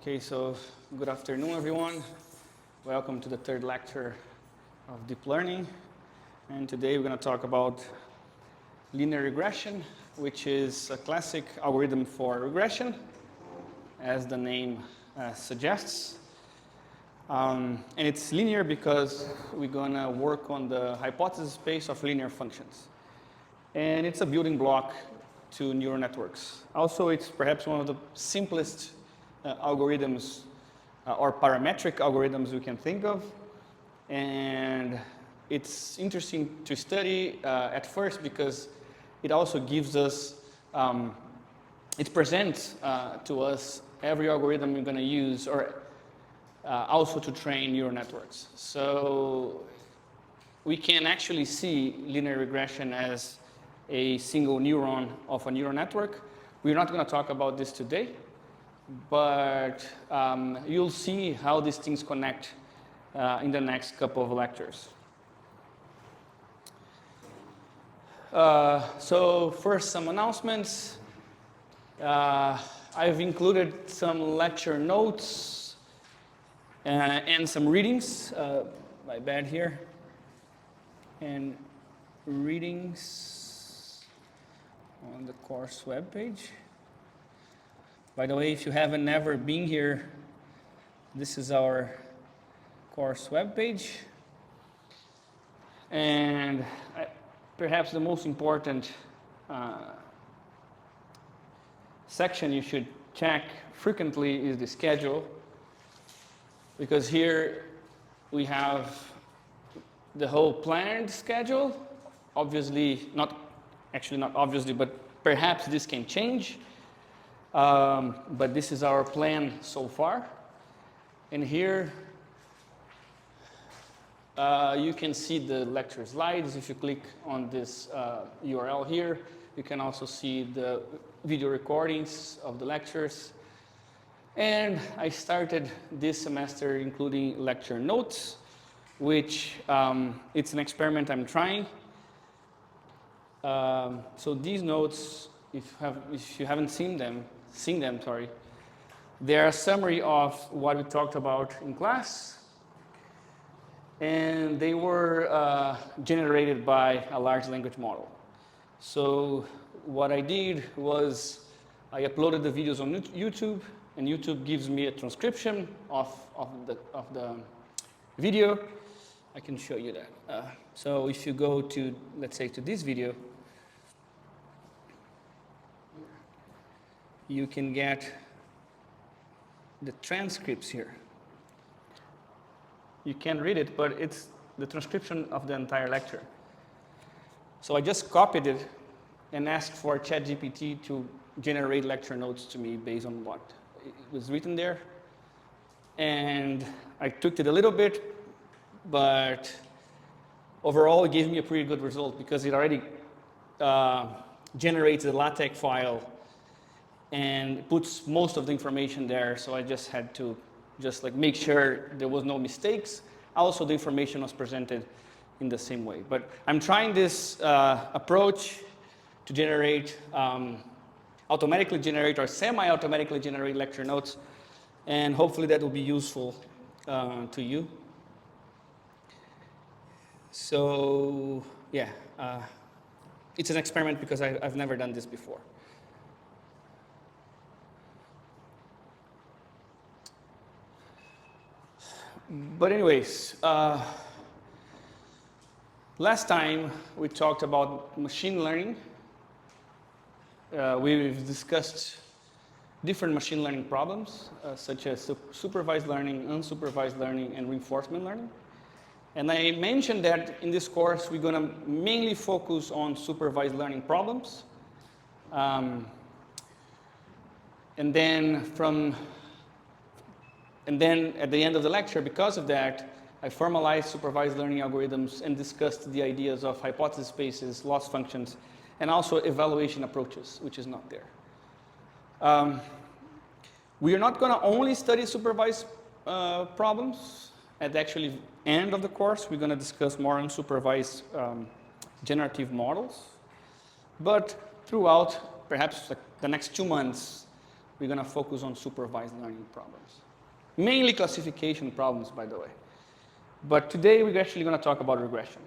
Okay, so good afternoon, everyone. Welcome to the third lecture of deep learning. And today we're going to talk about linear regression, which is a classic algorithm for regression, as the name suggests. And it's linear because we're going to work on the hypothesis space of linear functions. And it's a building block to neural networks. Also, it's perhaps one of the simplest algorithms or parametric algorithms we can think of. And it's interesting to study at first because it also gives us, it presents to us every algorithm we're going to use or also to train neural networks. So we can actually see linear regression as a single neuron of a neural network. We're not going to talk about this today, but you'll see how these things connect in the next couple of lectures. So first, some announcements. I've included some lecture notes and some readings. My bad here. And readings on the course webpage. By the way, if you haven't never been here, this is our course webpage. And perhaps the most important section you should check frequently is the schedule, because here we have the whole planned schedule. Obviously, not obviously, but perhaps this can change. But this is our plan so far. And here you can see the lecture slides. If you click on this URL here, you can also see the video recordings of the lectures. And I started this semester including lecture notes, which it's an experiment I'm trying. So these notes, if you haven't seen them, they're a summary of what we talked about in class, and they were generated by a large language model. So what I did was I uploaded the videos on YouTube, and YouTube gives me a transcription of the video. I can show you that. So if you go to, let's say, to this video, you can get the transcripts here. You can read it, but it's the transcription of the entire lecture. So I just copied it and asked for ChatGPT to generate lecture notes to me based on what was written there. And I tweaked it a little bit, but overall it gave me a pretty good result because it already generates a LaTeX file and puts most of the information there. So I just had to make sure there was no mistakes. Also, the information was presented in the same way. But I'm trying this approach to generate, automatically generate or semi-automatically generate lecture notes. And hopefully that will be useful to you. So yeah, it's an experiment because I've never done this before. But anyways, last time we talked about machine learning. We've discussed different machine learning problems, such as supervised learning, unsupervised learning, and reinforcement learning. And I mentioned that in this course, we're going to mainly focus on supervised learning problems. And then at the end of the lecture, because of that, I formalized supervised learning algorithms and discussed the ideas of hypothesis spaces, loss functions, and also evaluation approaches, which is not there. We are not going to only study supervised problems. At the actually end of the course, we're going to discuss more unsupervised generative models. But throughout, perhaps the next 2 months, we're going to focus on supervised learning problems. Mainly classification problems, by the way. But today we're actually going to talk about regression.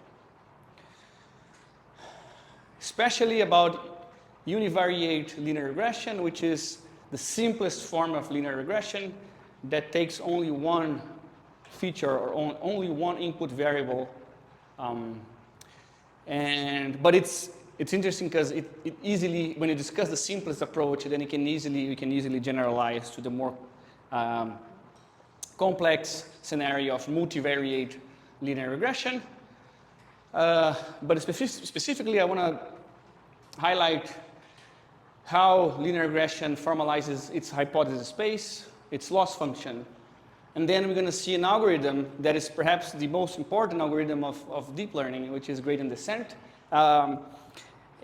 Especially about univariate linear regression, which is the simplest form of linear regression that takes only one feature or only one input variable. But it's interesting because it easily, when you discuss the simplest approach, then we can easily generalize to the more complex scenario of multivariate linear regression. But specifically, I want to highlight how linear regression formalizes its hypothesis space, its loss function. And then we're going to see an algorithm that is perhaps the most important algorithm of deep learning, which is gradient descent. And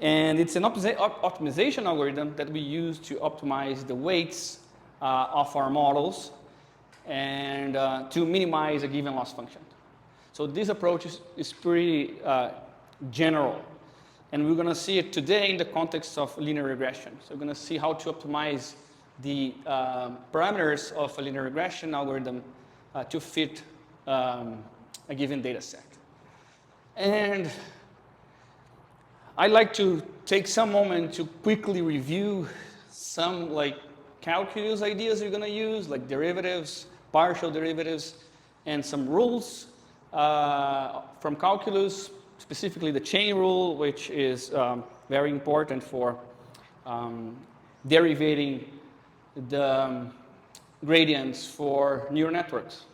it's an optimization algorithm that we use to optimize the weights of our models and to minimize a given loss function. So this approach is pretty general. And we're going to see it today in the context of linear regression. So we're going to see how to optimize the parameters of a linear regression algorithm to fit a given data set. And I'd like to take some moment to quickly review some calculus ideas you're going to use, like derivatives, partial derivatives, and some rules from calculus, specifically the chain rule, which is very important for derivating the gradients for neural networks.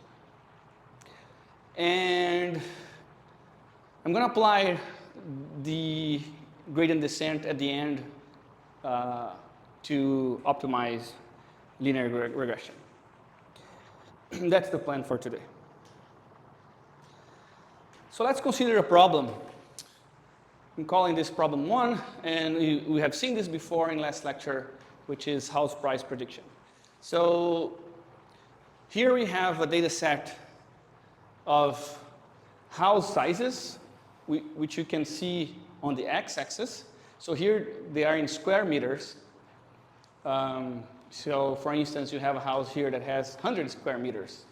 And I'm going to apply the gradient descent at the end to optimize linear regression. That's the plan for today. So let's consider a problem. I'm calling this problem 1, and we have seen this before in last lecture, which is house price prediction. So here we have a data set of house sizes, which you can see on the x-axis. So here they are in square meters. So for instance, you have a house here that has 100 square meters.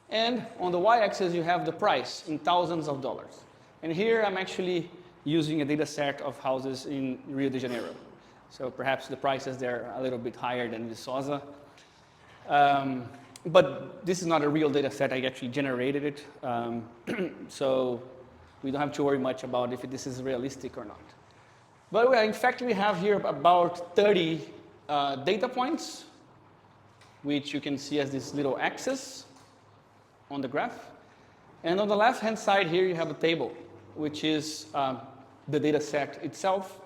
And on the y-axis, you have the price in thousands of dollars. And here I'm actually using a data set of houses in Rio de Janeiro. So perhaps the prices there are a little bit higher than Viçosa. But this is not a real data set. I actually generated it. So we don't have to worry much about if this is realistic or not. But in fact, we have here about 30 data points, which you can see as this little axis on the graph. And on the left-hand side here, you have a table, which is the data set itself.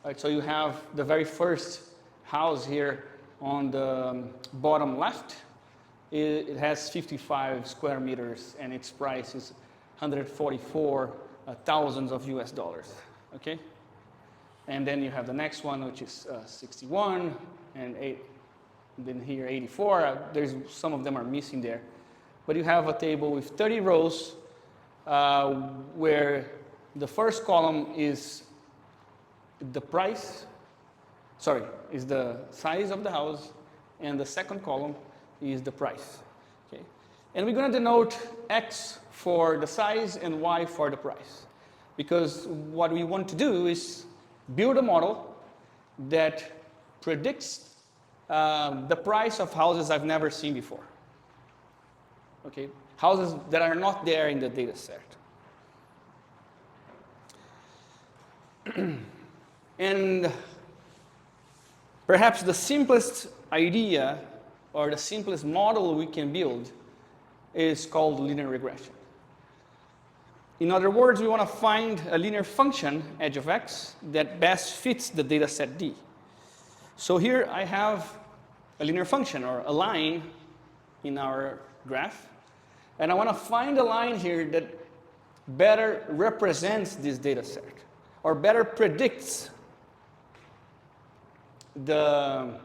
Right, so you have the very first house here on the bottom left. It has 55 square meters, and its price is 144,000 of US dollars. Okay? And then you have the next one, which is 61, and then here 84. There's some of them are missing there. But you have a table with 30 rows where the first column is the price, is the size of the house, and the second column is the price. Okay? And we're going to denote X for the size and Y for the price. Because what we want to do is build a model that predicts the price of houses I've never seen before. Okay? Houses that are not there in the data set. And perhaps the simplest idea or the simplest model we can build is called linear regression. In other words, we want to find a linear function, edge of x, that best fits the data set D. So here I have a linear function or a line in our graph. And I want to find a line here that better represents this data set or better predicts the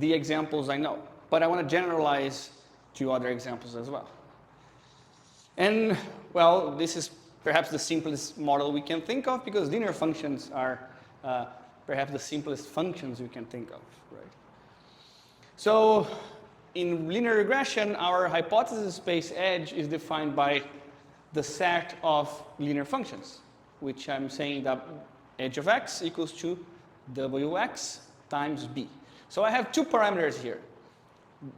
examples I know. But I want to generalize to other examples as well. And, well, this is perhaps the simplest model we can think of because linear functions are perhaps the simplest functions we can think of, right? So in linear regression, our hypothesis space edge is defined by the set of linear functions, which I'm saying that edge of x equals to wx times b. So I have two parameters here,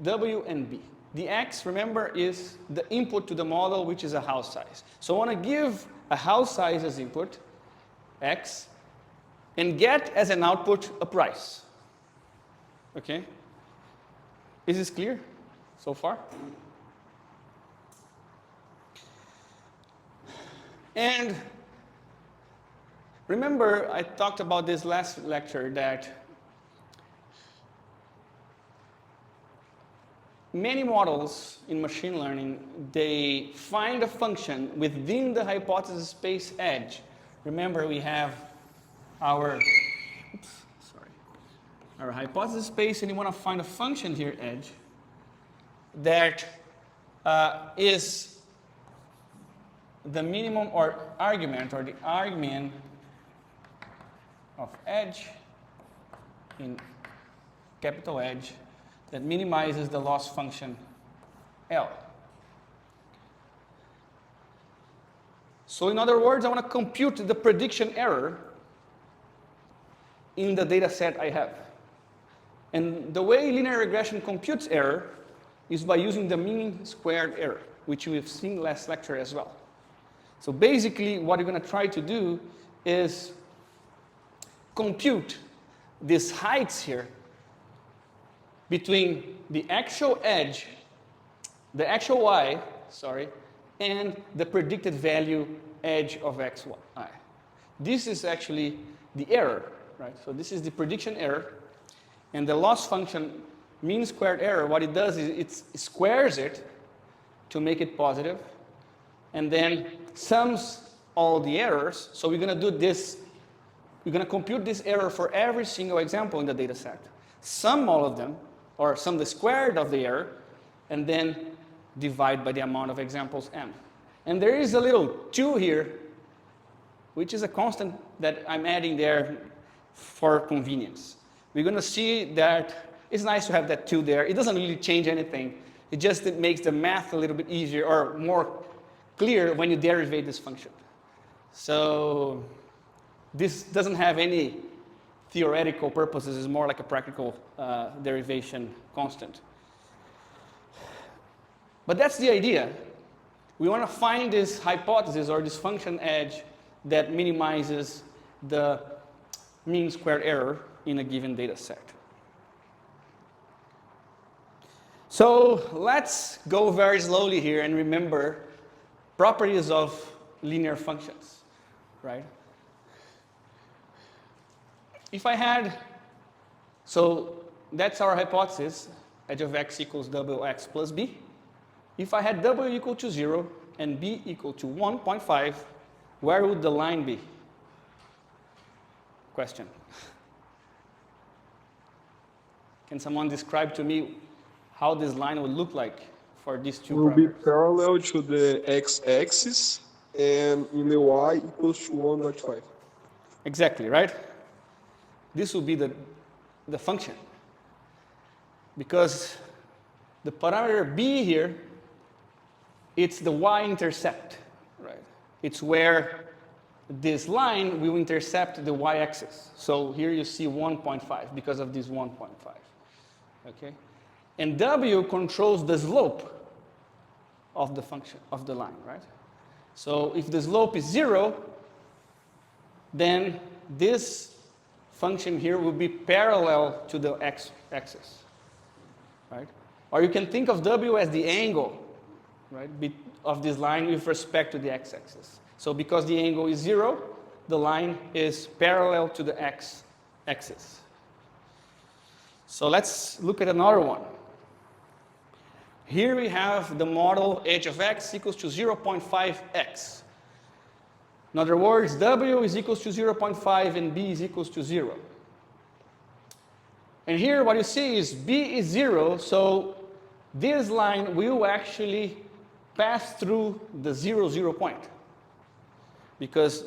w and b. The x, remember, is the input to the model, which is a house size. So I want to give a house size as input, x, and get as an output a price. Okay? Is this clear so far? And remember, I talked about this last lecture that many models in machine learning, they find a function within the hypothesis space edge. Remember, we have our hypothesis space, and you want to find a function here, edge, that is the minimum or argument, or the argument of edge in capital Edge that minimizes the loss function L. So in other words, I want to compute the prediction error in the data set I have. And the way linear regression computes error is by using the mean squared error, which we've seen last lecture as well. So basically, what you're going to try to do is compute these heights here between the actual edge, the actual y, and the predicted value edge of xy. This is actually the error, right? So this is the prediction error, and the loss function mean squared error, what it does is it squares it to make it positive, and then sums all the errors. So we're going to do this. We're going to compute this error for every single example in the data set. Sum all of them, or sum the squared of the error, and then divide by the amount of examples m. And there is a little 2 here, which is a constant that I'm adding there for convenience. We're going to see that it's nice to have that 2 there. It doesn't really change anything. It makes the math a little bit easier or more clear when you derivate this function. So this doesn't have any theoretical purposes. It's more like a practical derivation constant. But that's the idea. We want to find this hypothesis or this function edge that minimizes the mean squared error in a given data set. So let's go very slowly here and remember properties of linear functions, right? If I had, so that's our hypothesis, edge of x equals wx plus b. If I had w equal to 0 and b equal to 1.5, where would the line be? Question. Can someone describe to me how this line would look like for these two parameters? Will be parallel to the x-axis, and in the y equals to 1.5. Exactly, right? This will be the function. Because the parameter b here, it's the y-intercept, right? It's where this line will intercept the y-axis. So here you see 1.5 because of this 1.5, okay? And w controls the slope of the function, of the line, right? So if the slope is 0, then this function here will be parallel to the x-axis, right? Or you can think of w as the angle, right, of this line with respect to the x-axis. So because the angle is 0, the line is parallel to the x-axis. So let's look at another one. Here we have the model h of x equals to 0.5x. In other words, w is equals to 0.5 and b is equals to 0. And here what you see is b is 0, so this line will actually pass through the 0, 0 point. Because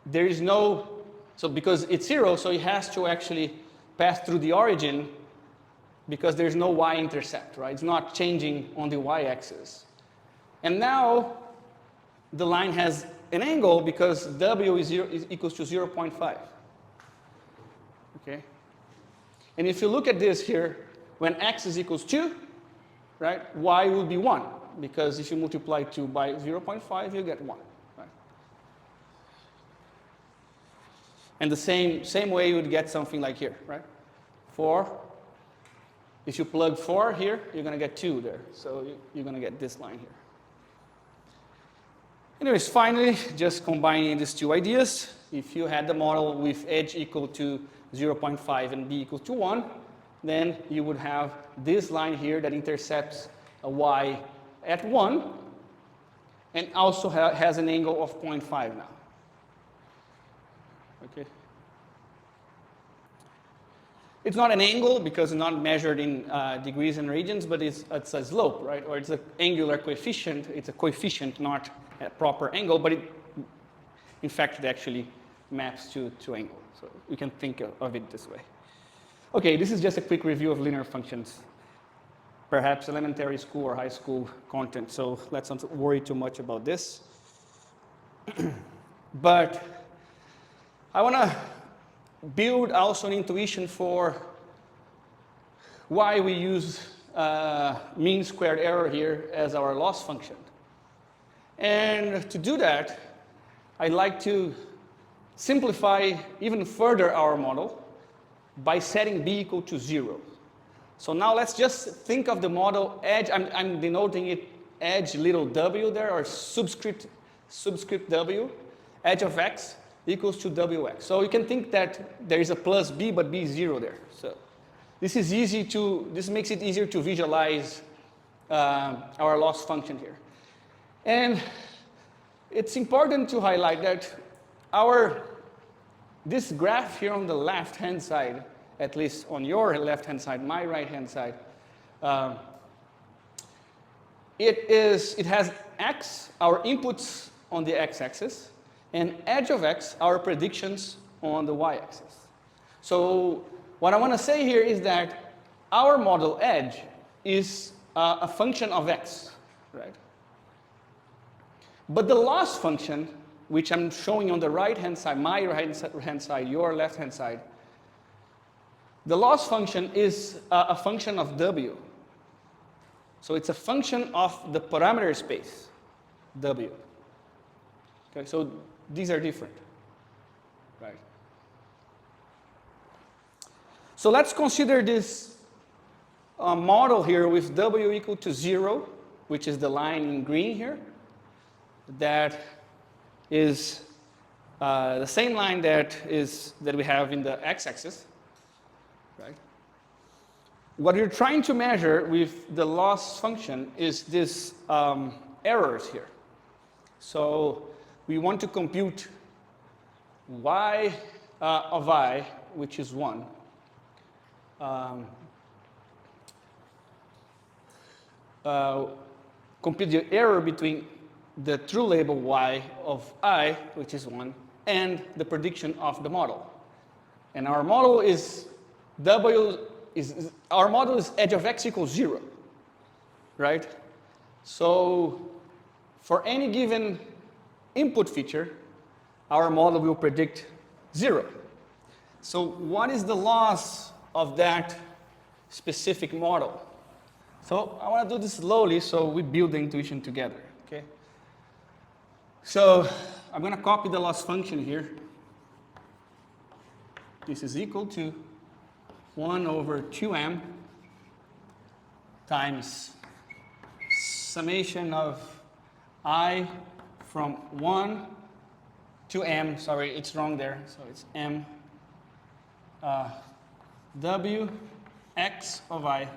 there is no, so because it's 0, so it has to actually pass through the origin because there's no y-intercept, right? It's not changing on the y-axis. And now the line has an angle because w is equals to 0.5. Okay? And if you look at this here, when x is equals 2, right, y will be 1, because if you multiply 2 by 0.5, you get 1. Right? And the same way you would get something like here, right? 4. If you plug 4 here, you're going to get 2 there. So you're going to get this line here. Anyways, finally, just combining these two ideas, if you had the model with edge equal to 0.5 and b equal to 1, then you would have this line here that intercepts a y at 1 and also has an angle of 0.5 now. Okay. It's not an angle because it's not measured in degrees and radians, but it's a slope, right? Or it's an angular coefficient. It's a coefficient, not a proper angle, but in fact, it actually maps to angle. So you can think of it this way. Okay, this is just a quick review of linear functions. Perhaps elementary school or high school content, so let's not worry too much about this. But I want to build also an intuition for why we use mean squared error here as our loss function. And to do that, I'd like to simplify even further our model by setting b equal to 0. So now let's just think of the model edge. I'm denoting it edge little w there, or subscript w, edge of x equals to wx. So you can think that there is a plus b, but b is 0 there. So this makes it easier to visualize our loss function here. And it's important to highlight that this graph here on the left-hand side, at least on your left-hand side, my right-hand side, it has x, our inputs on the x-axis, and edge of x, our predictions on the y-axis. So what I want to say here is that our model edge is a function of x, right? But the loss function, which I'm showing on the right-hand side, my right-hand side, your left-hand side, the loss function is a function of w. So it's a function of the parameter space, w. Okay, so these are different, right? So let's consider this model here with w equal to 0, which is the line in green here. That is the same line that we have in the x-axis, right? What you're trying to measure with the loss function is this errors here. So we want to compute y of I, which is 1. Compute the error between the true label y of I, which is 1, and the prediction of the model. And our model is edge of x equals 0, right? So for any given input feature, our model will predict 0. So what is the loss of that specific model? So I want to do this slowly so we build the intuition together, okay? So I'm going to copy the loss function here. This is equal to 1 over 2m times summation of I from 1 to m. Sorry, it's wrong there. So it's m w x of I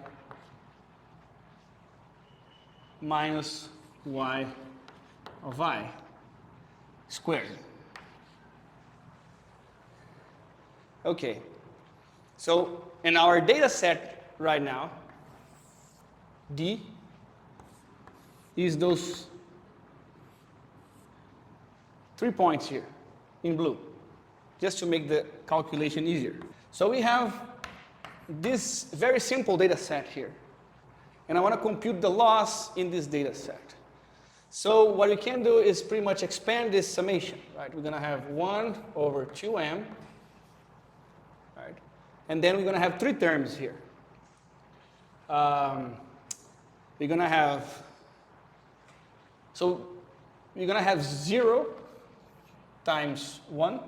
minus y of I squared. Okay, so in our data set right now, D is those 3 points here in blue, just to make the calculation easier. So we have this very simple data set here. And I want to compute the loss in this data set. So what we can do is pretty much expand this summation, right? We're going to have 1 over 2m, right? And then we're going to have 3 terms here. We're going to have, so you're going to have 0 times 1,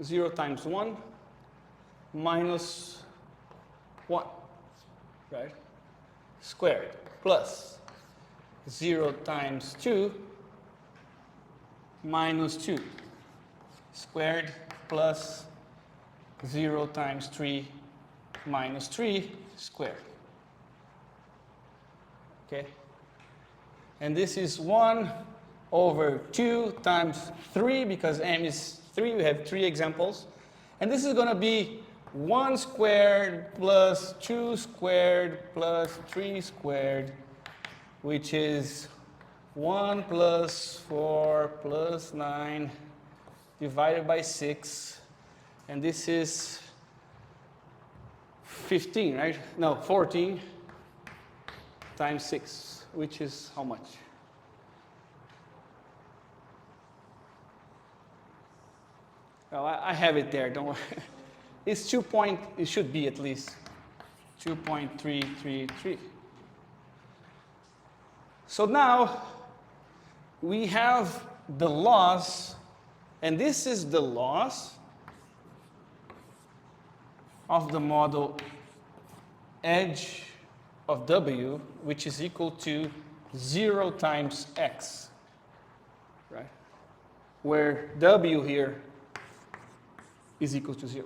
0 times 1, minus 1, right? Squared, plus 0 times 2, minus 2, squared, plus 0 times 3, minus 3, squared. Okay? And this is 1 over 2 times 3, because m is 3, we have 3 examples. And this is going to be 1 squared plus 2 squared plus 3 squared, which is 1 plus 4 plus 9 divided by 6. And this is 15, right? No, 14 times 6, which is how much? Well, I have it there, don't worry. It's it should be at least 2.333. So now we have the loss, and this is the loss of the model edge of W, which is equal to 0 times x, right? Where W here is equal to 0.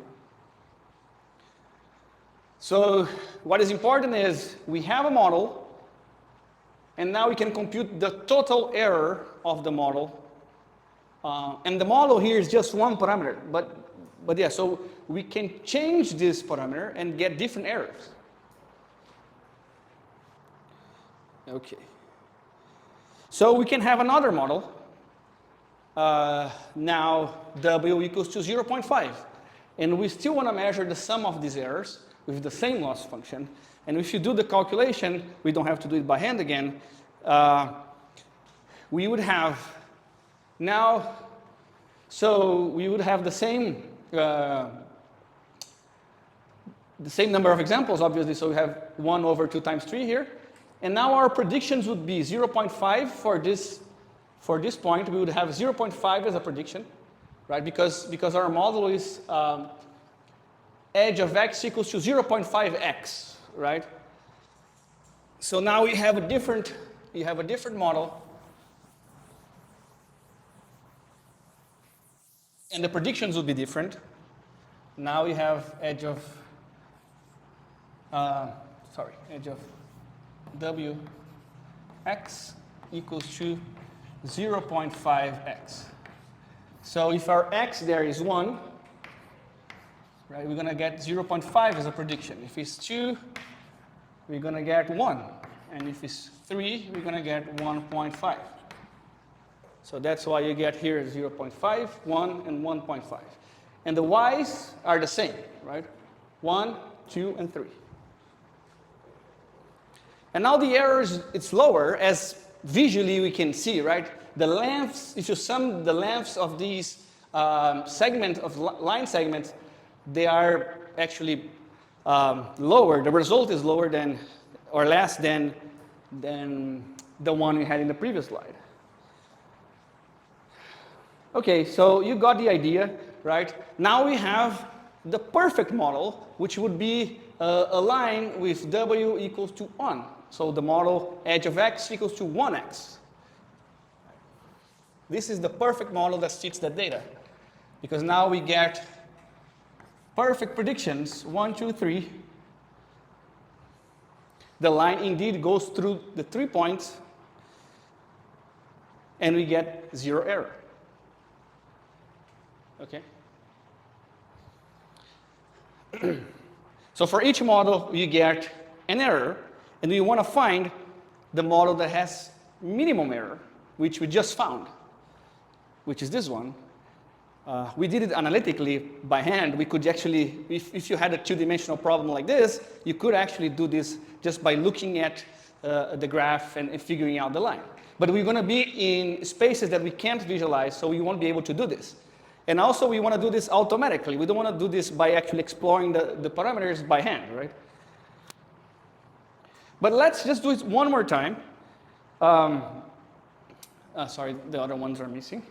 So what is important is we have a model, and now we can compute the total error of the model. And the model here is just one parameter, but yeah, so we can change this parameter and get different errors. Okay. So we can have another model. Now W equals to 0.5. And we still want to measure the sum of these errors with the same loss function. And if you do the calculation, we don't have to do it by hand again. We would have now, so we would have the same number of examples, obviously. So we have 1 over 2 times 3 here. And now our predictions would be 0.5 for this point. We would have 0.5 as a prediction, right? Because our model is edge of x equals to 0.5x, right? So now we have a different model, and the predictions would be different. Now we have edge of W x equals to 0.5x. So if our x there is 1, right, we're going to get 0.5 as a prediction. If it's 2, we're going to get 1. And if it's 3, we're going to get 1.5. So that's why you get here 0.5, 1, and 1.5. And the y's are the same, right? 1, 2, and 3. And now the errors, it's lower, as visually we can see, right? The lengths, if you sum the lengths of these line segments, they are actually lower. The result is lower than, or less than the one we had in the previous slide. Okay, so you got the idea, right? Now we have the perfect model, which would be a line with W equals to 1. So the model edge of x equals to 1x. This is the perfect model that fits that data. Because now we get perfect predictions, 1, 2, 3. The line indeed goes through the 3 points, and we get 0 error. Okay? So for each model, you get an error, and we want to find the model that has minimum error, which we just found, which is this one. we did it analytically by hand. We could actually, if you had a two-dimensional problem like this, you could actually do this just by looking at the graph and figuring out the line. But we're going to be in spaces that we can't visualize, so we won't be able to do this. And also, we want to do this automatically. We don't want to do this by actually exploring the parameters by hand, right? But let's just do it one more time. Sorry, the other ones are missing.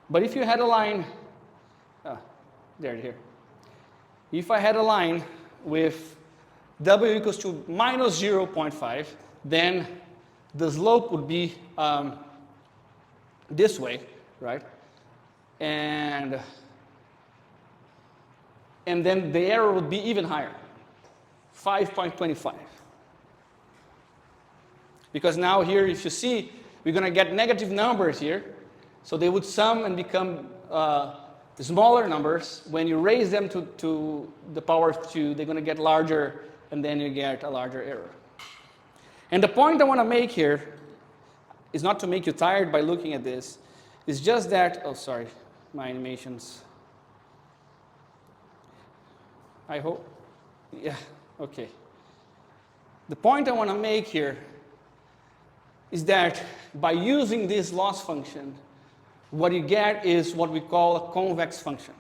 But if you had a line, here. If I had a line with w equals to minus 0.5, then the slope would be this way, right? And then the error would be even higher, 5.25. Because now here, if you see, we're going to get negative numbers here. So they would sum and become smaller numbers. When you raise them to the power of 2, they're going to get larger, and then you get a larger error. And the point I want to make here is not to make you tired by looking at this. It's just that, oh, sorry, my animations. I hope, yeah, okay. The point I want to make here is that by using this loss function, what you get is what we call a convex function,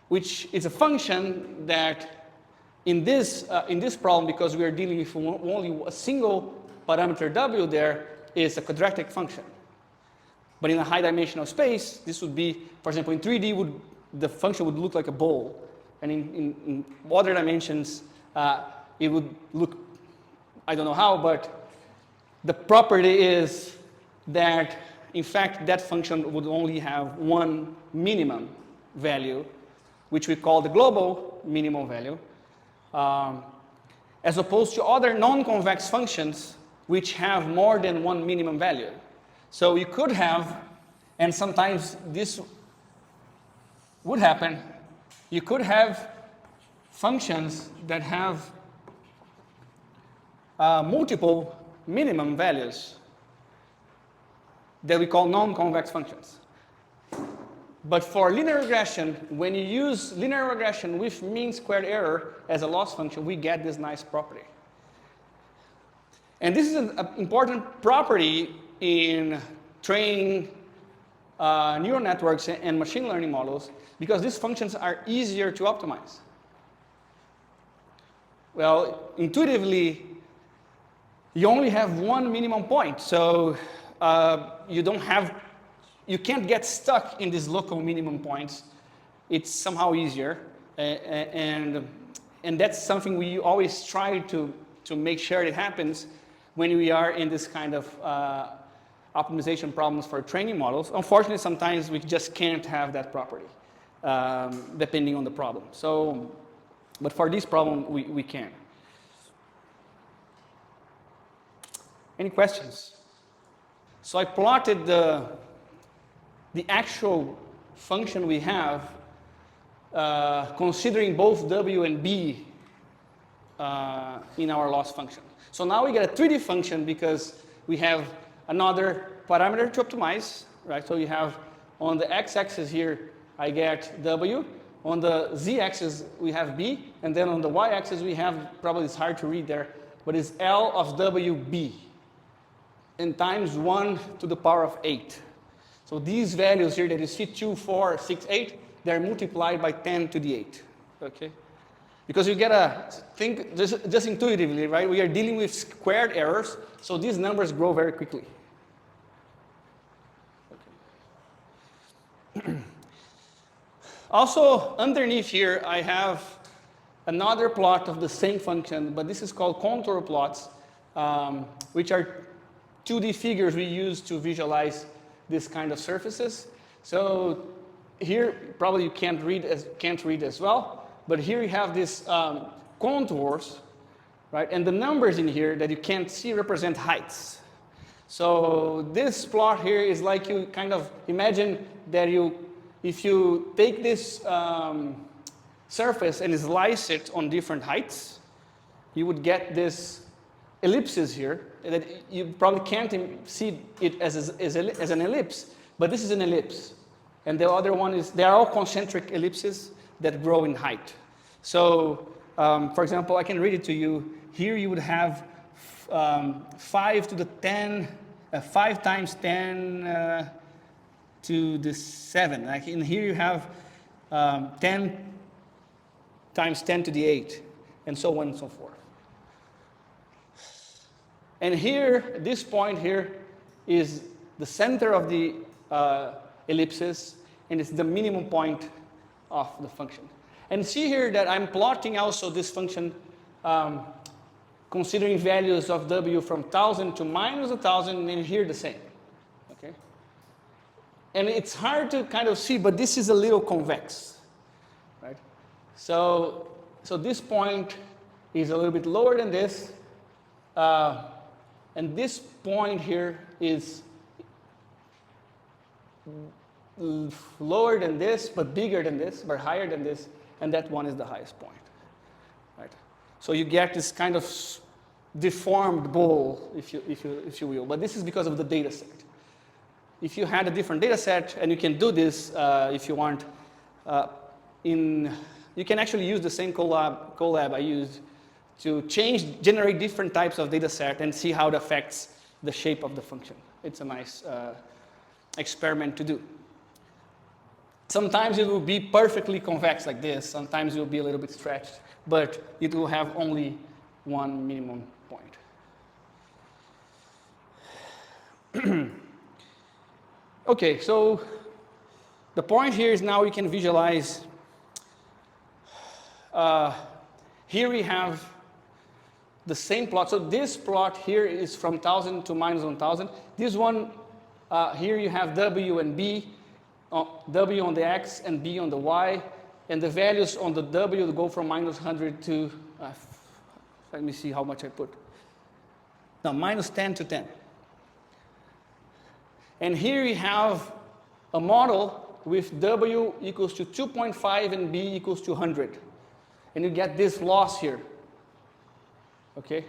which is a function that in this problem, because we are dealing with only a single parameter w there, is a quadratic function. But in a high-dimensional space, this would be, for example, in 3D, the function would look like a bowl. And in other dimensions, it would look, I don't know how, but the property is that, in fact, that function would only have one minimum value, which we call the global minimum value, as opposed to other non-convex functions which have more than one minimum value. So you could have, and sometimes this would happen, you could have functions that have multiple minimum values that we call non-convex functions. But for linear regression, when you use linear regression with mean squared error as a loss function, we get this nice property. And this is an important property in training neural networks and machine learning models, because these functions are easier to optimize. Well, intuitively, you only have one minimum point, so you can't get stuck in these local minimum points. It's somehow easier, and that's something we always try to make sure it happens when we are in this kind of optimization problems for training models. Unfortunately, sometimes we just can't have that property, depending on the problem. So, but for this problem, we can. Any questions? So I plotted the actual function we have, considering both w and b in our loss function. So now we get a 3D function because we have another parameter to optimize, right? So you have on the x-axis here, I get w. On the z-axis, we have b. And then on the y-axis, we have, probably it's hard to read there, but it's L of wb. And times 1 to the power of 8. So these values here that you see, 2, 4, 6, 8, they're multiplied by 10 to the 8, okay? Because you get think just intuitively, right? We are dealing with squared errors, so these numbers grow very quickly. Okay. Also, underneath here, I have another plot of the same function, but this is called contour plots, which are 2D figures we use to visualize this kind of surfaces. So here, probably you can't read as well, but here you have these contours, right? And the numbers in here that you can't see represent heights. So this plot here is like you kind of imagine that if you take this surface and slice it on different heights, you would get this ellipses here that you probably can't see it as an ellipse But this is an ellipse. And the other one is, they are all concentric ellipses that grow in height. So, for example, I can read it to you. Here you would have 5 to the 10, 5 times 10 to the 7. Like in here you have 10 times 10 to the 8, and so on and so forth. And here, this point here is the center of the ellipses, and it's the minimum point of the function. And see here that I'm plotting also this function considering values of w from 1,000 to minus 1,000, and here the same. Okay? And it's hard to kind of see, but this is a little convex, right? So this point is a little bit lower than this, and this point here is lower than this, but bigger than this, but higher than this, and that one is the highest point, right? So you get this kind of deformed bowl, if you will, but this is because of the data set. If you had a different data set, and you can do this if you want, you can actually use the same Colab I used to generate different types of data set and see how it affects the shape of the function. It's a nice experiment to do. Sometimes it will be perfectly convex like this, sometimes it will be a little bit stretched, but it will have only one minimum point. Okay, so the point here is now we can visualize. Here we have the same plot. So this plot here is from 1,000 to minus 1,000. This one, here you have W and B, W on the X and B on the Y, and the values on the W go from minus 100 to, let me see how much I put. No, minus 10 to 10. And here you have a model with W equals to 2.5 and B equals to 100. And you get this loss here. Okay?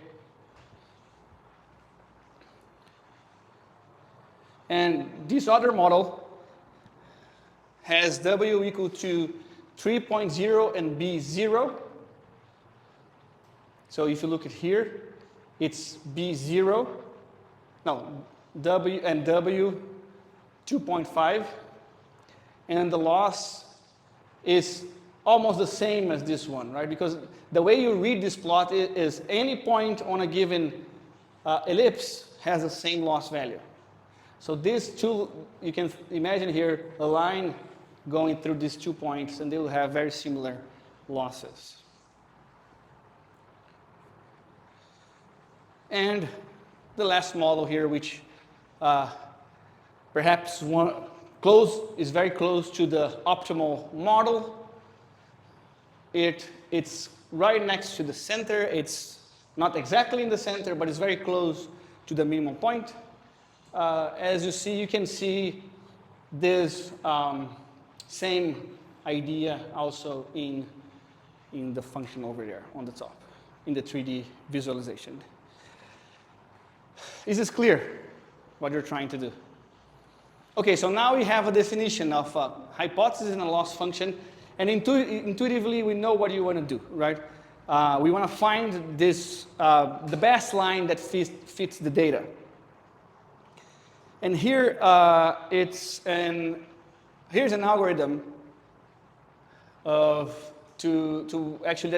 And this other model has W equal to 3.0 and B 0. So if you look at here, it's B 0. No, W 2.5. And the loss is almost the same as this one, right? Because the way you read this plot is any point on a given ellipse has the same loss value. So these two, you can imagine here a line going through these 2 points, and they will have very similar losses. And the last model here, which perhaps is very close to the optimal model. It's right next to the center. It's not exactly in the center, but it's very close to the minimum point. As you see, you can see this same idea also in the function over there on the top, in the 3D visualization. Is this clear, what you're trying to do? Okay, so now we have a definition of a hypothesis and a loss function, and intuitively we know what you want to do, right? We want to find this, the best line that fits the data. And here here's an algorithm that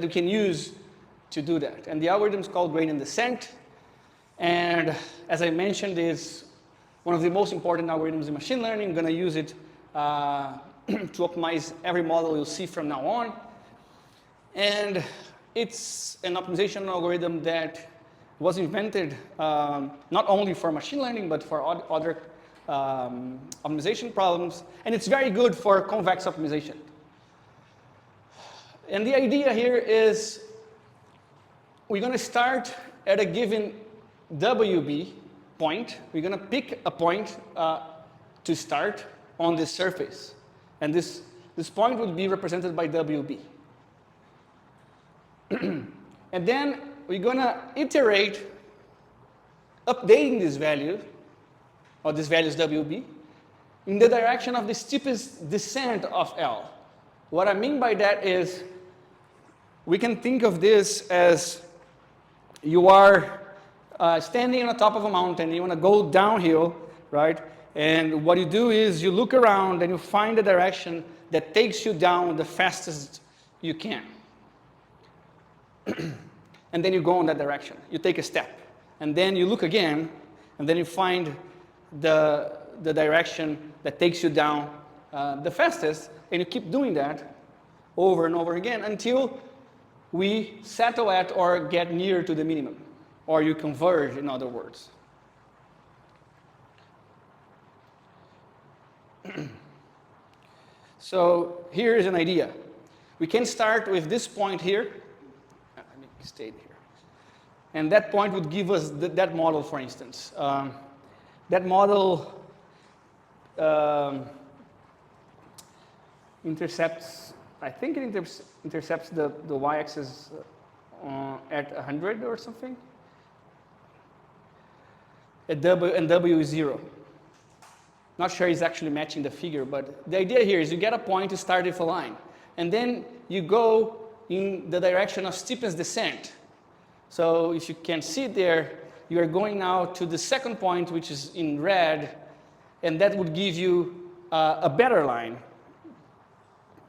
we can use to do that. And the algorithm is called gradient descent. And as I mentioned, is one of the most important algorithms in machine learning. I'm going to use it to optimize every model you'll see from now on. And it's an optimization algorithm that was invented not only for machine learning, but for other optimization problems. And it's very good for convex optimization. And the idea here is we're going to start at a given WB point. We're going to pick a point to start on this surface. And this point would be represented by WB. And then we're going to iterate, updating this value, or this value is WB, in the direction of the steepest descent of L. What I mean by that is, we can think of this as you are standing on the top of a mountain, you want to go downhill, right? And what you do is you look around and you find the direction that takes you down the fastest you can. And then you go in that direction. You take a step. And then you look again, and then you find the direction that takes you down the fastest, and you keep doing that over and over again until we settle at or get near to the minimum, or you converge, in other words. So here is an idea. We can start with this point here. Let me stay here. And that point would give us that model, for instance. That model intercepts, I think it intercepts the y-axis at 100 or something. And W is 0. Not sure it's actually matching the figure, but the idea here is you get a point to start with a line. And then you go in the direction of steepest descent. So if you can see there, you are going now to the second point, which is in red, and that would give you a better line.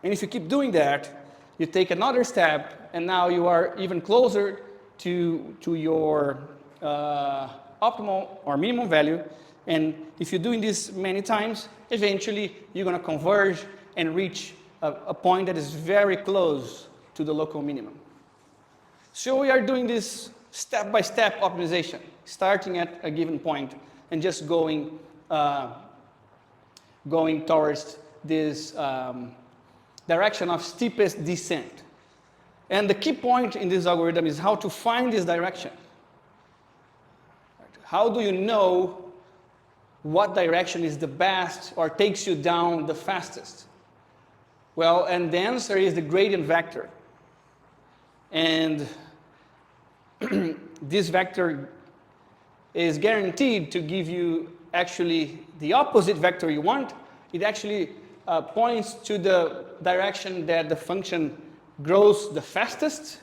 And if you keep doing that, you take another step, and now you are even closer to your optimal or minimum value. And if you're doing this many times, eventually you're going to converge and reach a point that is very close to the local minimum. So we are doing this step-by-step optimization, starting at a given point and just going towards this direction of steepest descent. And the key point in this algorithm is how to find this direction. How do you know what direction is the best or takes you down the fastest? Well, and the answer is the gradient vector. And this vector is guaranteed to give you actually the opposite vector you want. It actually points to the direction that the function grows the fastest.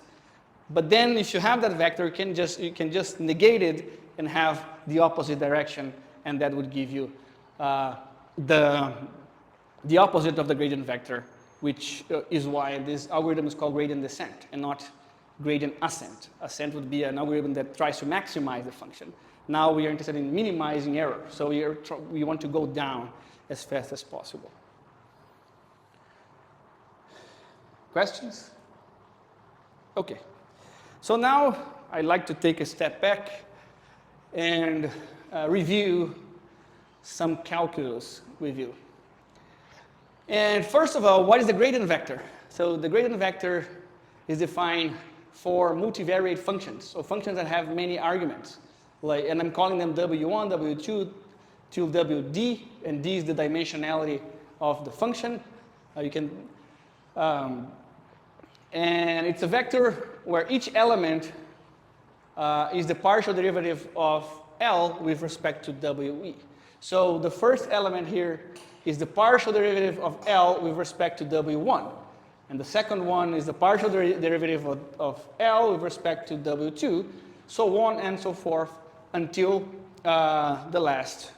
But then if you have that vector, you can just negate it and have the opposite direction, and that would give you the opposite of the gradient vector, which is why this algorithm is called gradient descent and not gradient ascent. Ascent would be an algorithm that tries to maximize the function. Now we are interested in minimizing error, so we want to go down as fast as possible. Questions? Okay. So now I'd like to take a step back and review some calculus with you. And first of all, what is the gradient vector? So the gradient vector is defined for multivariate functions, so functions that have many arguments. And I'm calling them W1, W2, till WD, and D is the dimensionality of the function. And it's a vector where each element is the partial derivative of L with respect to WE. So the first element here is the partial derivative of L with respect to W1. And the second one is the partial derivative of L with respect to W2, so on and so forth until the last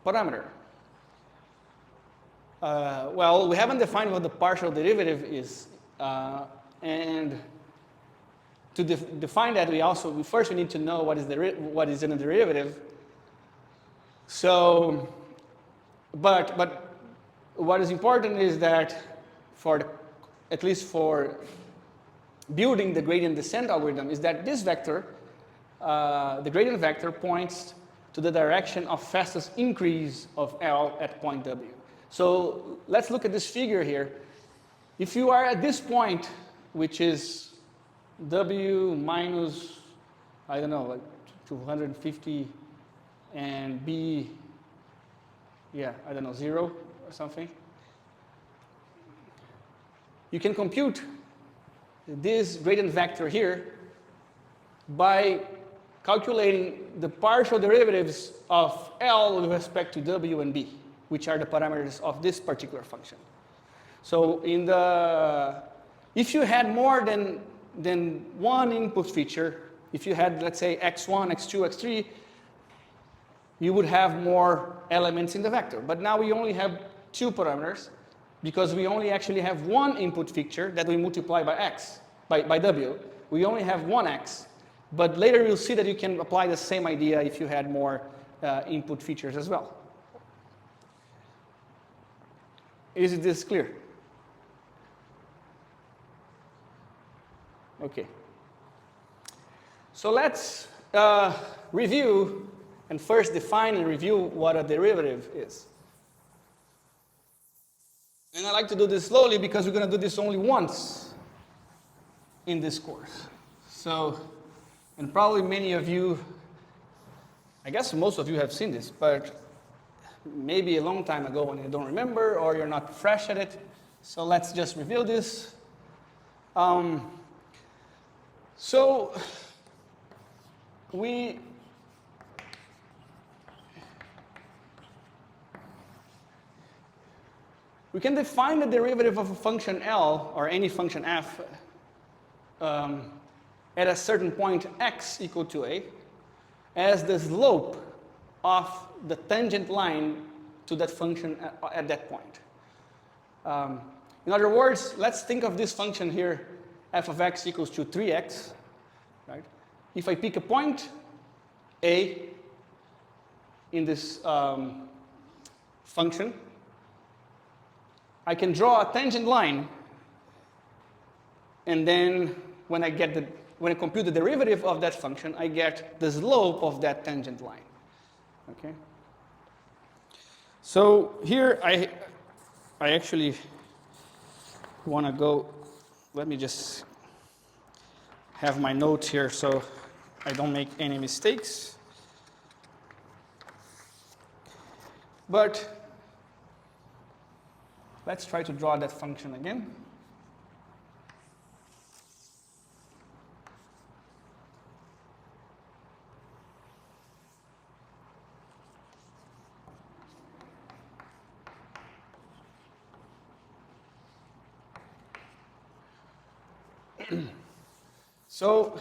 parameter. Well, we haven't defined what the partial derivative is. And to define that, we first need to know what is in a derivative. So, but what is important is that at least for building the gradient descent algorithm, is that this vector, the gradient vector, points to the direction of fastest increase of L at point W. So let's look at this figure here. If you are at this point, which is W minus, I don't know, like 250, and B, yeah, I don't know, 0 or something, you can compute this gradient vector here by calculating the partial derivatives of L with respect to W and B. which are the parameters of this particular function. So if you had more than one input feature, if you had, let's say, x1, x2, x3, you would have more elements in the vector. But now we only have two parameters, because we only actually have one input feature that we multiply by x, by w. We only have one x, but later you'll see that you can apply the same idea if you had more input features as well. Is this clear? Okay. So let's review and first define and review what a derivative is. And I like to do this slowly because we're going to do this only once in this course. So, and probably many of you, I guess most of you have seen this, but maybe a long time ago and you don't remember or you're not fresh at it. So let's just review this. So we can define the derivative of a function L or any function f at a certain point x equal to a as the slope of the tangent line to that function at that point. In other words, let's think of this function here, f of x equals to 3x, right? If I pick a point a in this function, I can draw a tangent line, and then when I compute the derivative of that function, I get the slope of that tangent line. Okay. So here I actually want to go. Let me just have my notes here so I don't make any mistakes. But let's try to draw that function again. So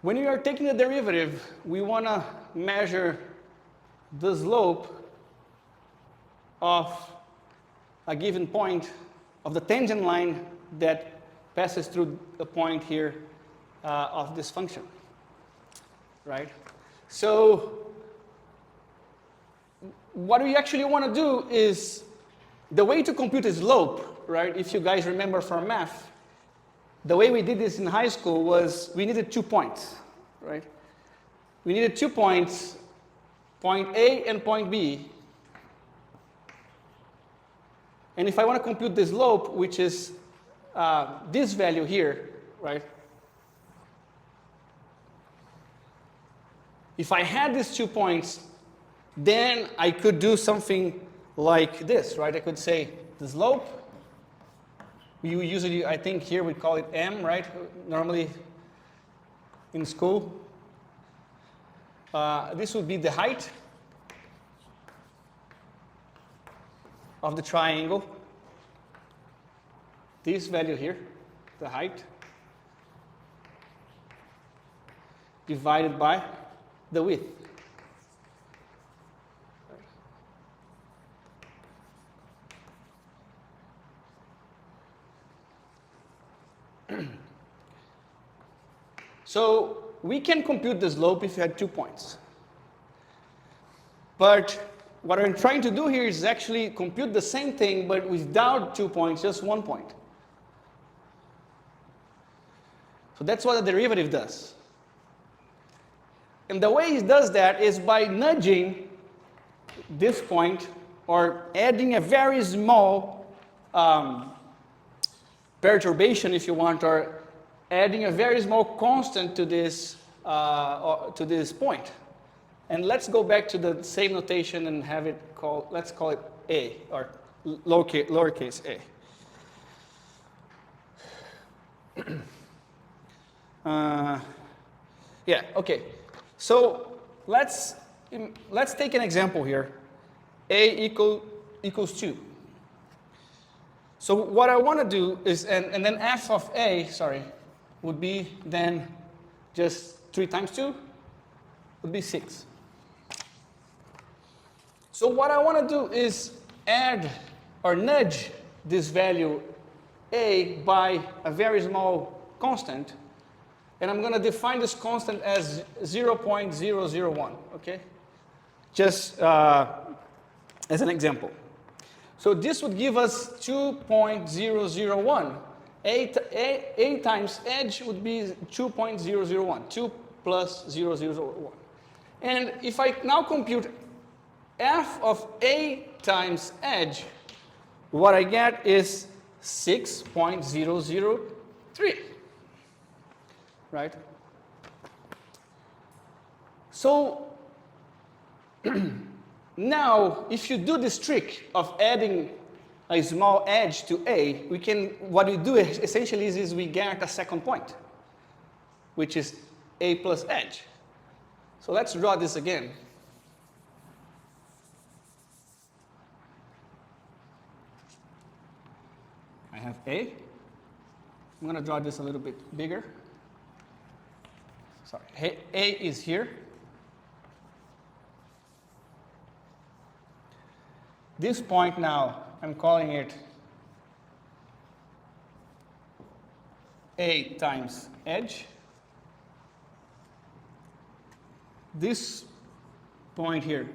when we are taking the derivative, we want to measure the slope of a given point of the tangent line that passes through the point here of this function, right? So what we actually want to do is, the way to compute a slope, right, if you guys remember from math, the way we did this in high school was we needed 2 points, right? We needed 2 points, point A and point B. And if I want to compute the slope, which is this value here, right? If I had these 2 points, then I could do something like this, right? I could say the slope, you usually, I think here we call it m, right? Normally in school. This would be the height of the triangle. This value here, the height, divided by the width. So we can compute the slope if you had 2 points. But what I'm trying to do here is actually compute the same thing, but without 2 points, just 1 point. So that's what the derivative does. And the way it does that is by nudging this point, or adding a very small perturbation, if you want, or adding a very small constant to this point. And let's go back to the same notation and have it called, let's call it a, or lowercase a. Yeah, okay. So let's take an example here. A equals 2. So what I want to do is, and then f of A, would be then just 3 times 2 would be 6. So what I want to do is add or nudge this value A by a very small constant, and I'm going to define this constant as 0.001, okay? Just as an example. So this would give us 2.001. A times edge would be 2.001, 2 plus 0.001. And if I now compute f of A times edge, what I get is 6.003, right? So now, if you do this trick of adding a small edge to A, what we do essentially is we get a second point, which is A plus edge. So let's draw this again. I have A. I'm going to draw this a little bit bigger. Sorry, A is here. This point now, I'm calling it A times edge. This point here,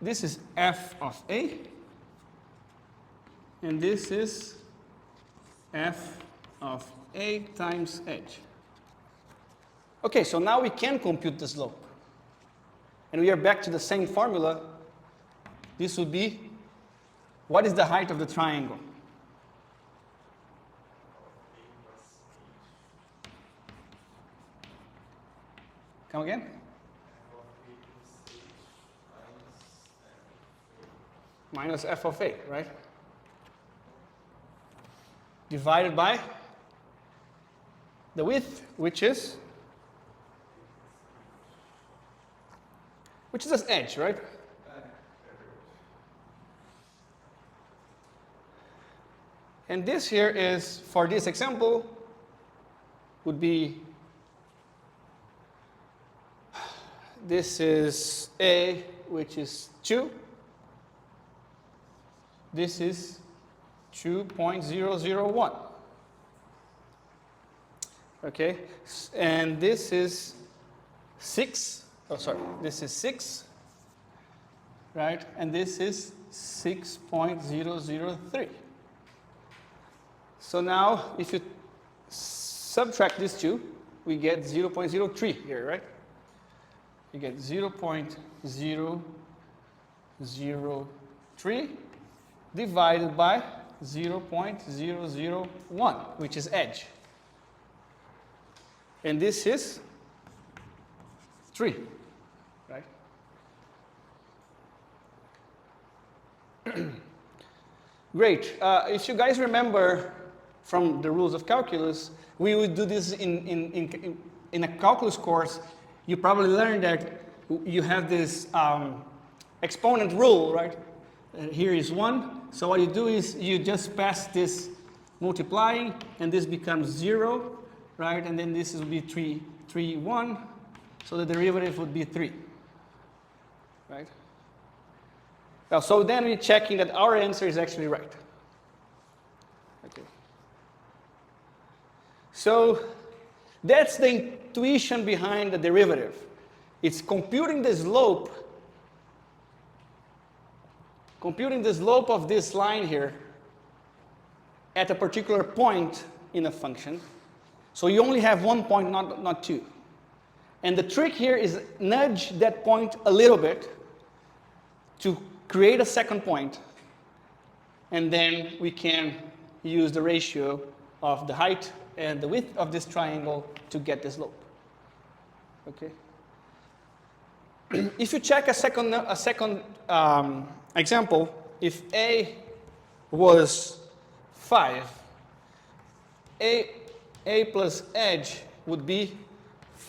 this is f of A, and this is f of A times edge. Okay, so now we can compute the slope. And we are back to the same formula. This would be, what is the height of the triangle? Come again? Minus f of A, right? Divided by the width, which is this edge, right? And this here is, for this example, would be, this is A, which is 2. This is 2.001. Okay, and this is 6. Oh, sorry, this is 6, right? And this is 6.003. So now, if you subtract these two, we get 0.03 here, right? You get 0.003 divided by 0.001, which is edge. And this is 3, right? Great. If you guys remember from the rules of calculus, we would do this in a calculus course. You probably learned that you have this exponent rule, right? Here is 1. So what you do is you just pass this multiplying, and this becomes 0, right? And then this will be 3, 1. So the derivative would be 3, right? Now, so then we're checking that our answer is actually right. Okay. So that's the intuition behind the derivative. It's computing the slope of this line here at a particular point in a function. So you only have one point, not two. And the trick here is nudge that point a little bit to create a second point, and then we can use the ratio of the height and the width of this triangle to get the slope. Okay. If you check a second example, if A was 5, A plus edge would be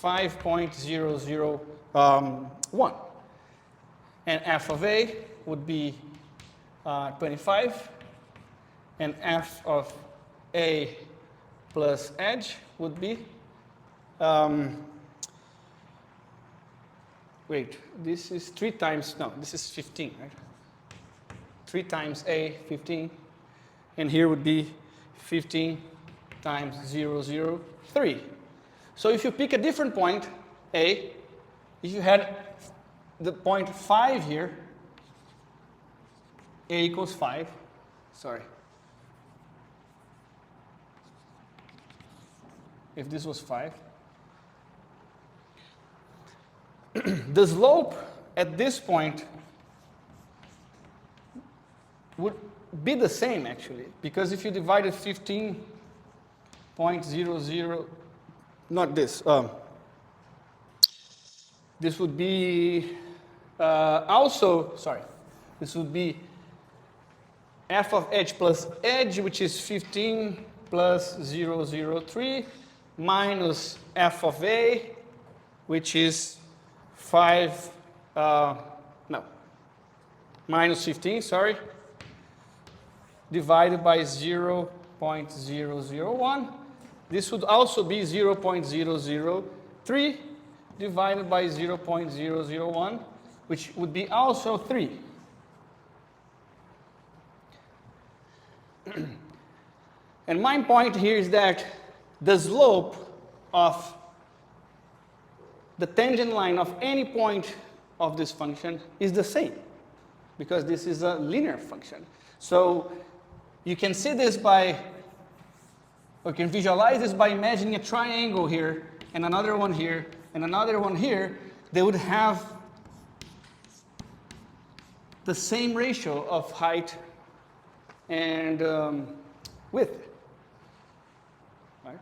5.001. And f of a would be 25. And f of a plus edge would be, wait, this is 3 times, no, this is 15, right? 3 times a, 15. And here would be 15 times 0, 0, 3. So if you pick a different point, a, if you had the point 5 here, a equals 5, sorry. If this was 5. The slope at this point would be the same actually, because if you divided 15.00, not this, this would be also, sorry, this would be f of edge plus edge, which is 15 plus 003 minus f of a, which is 5, minus 15, sorry, divided by 0.001. This would also be 0.003 divided by 0.001, which would be also 3. And my point here is that the slope of the tangent line of any point of this function is the same, because this is a linear function. So you can see this by, or you can visualize this by imagining a triangle here, and another one here, and another one here. They would have the same ratio of height and width. Right?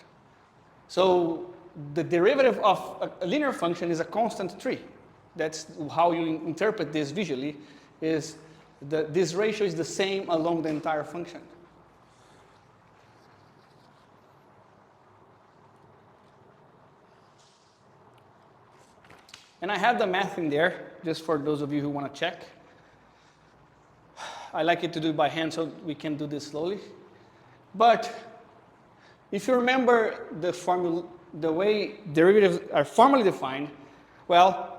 So the derivative of a linear function is a constant 3. That's how you interpret this visually, is this ratio is the same along the entire function. And I have the math in there, just for those of you who want to check. I like it to do by hand, so we can do this slowly. But if you remember the way derivatives are formally defined, well,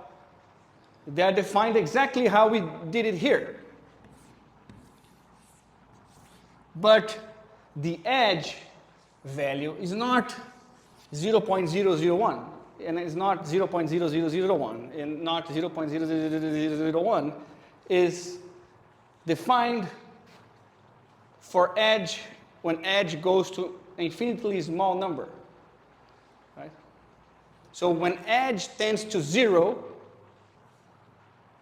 they are defined exactly how we did it here. But the edge value is not 0.001, and it's not 0.0001, and not 0.00001, is defined for edge when edge goes to an infinitely small number. Right? So when edge tends to 0,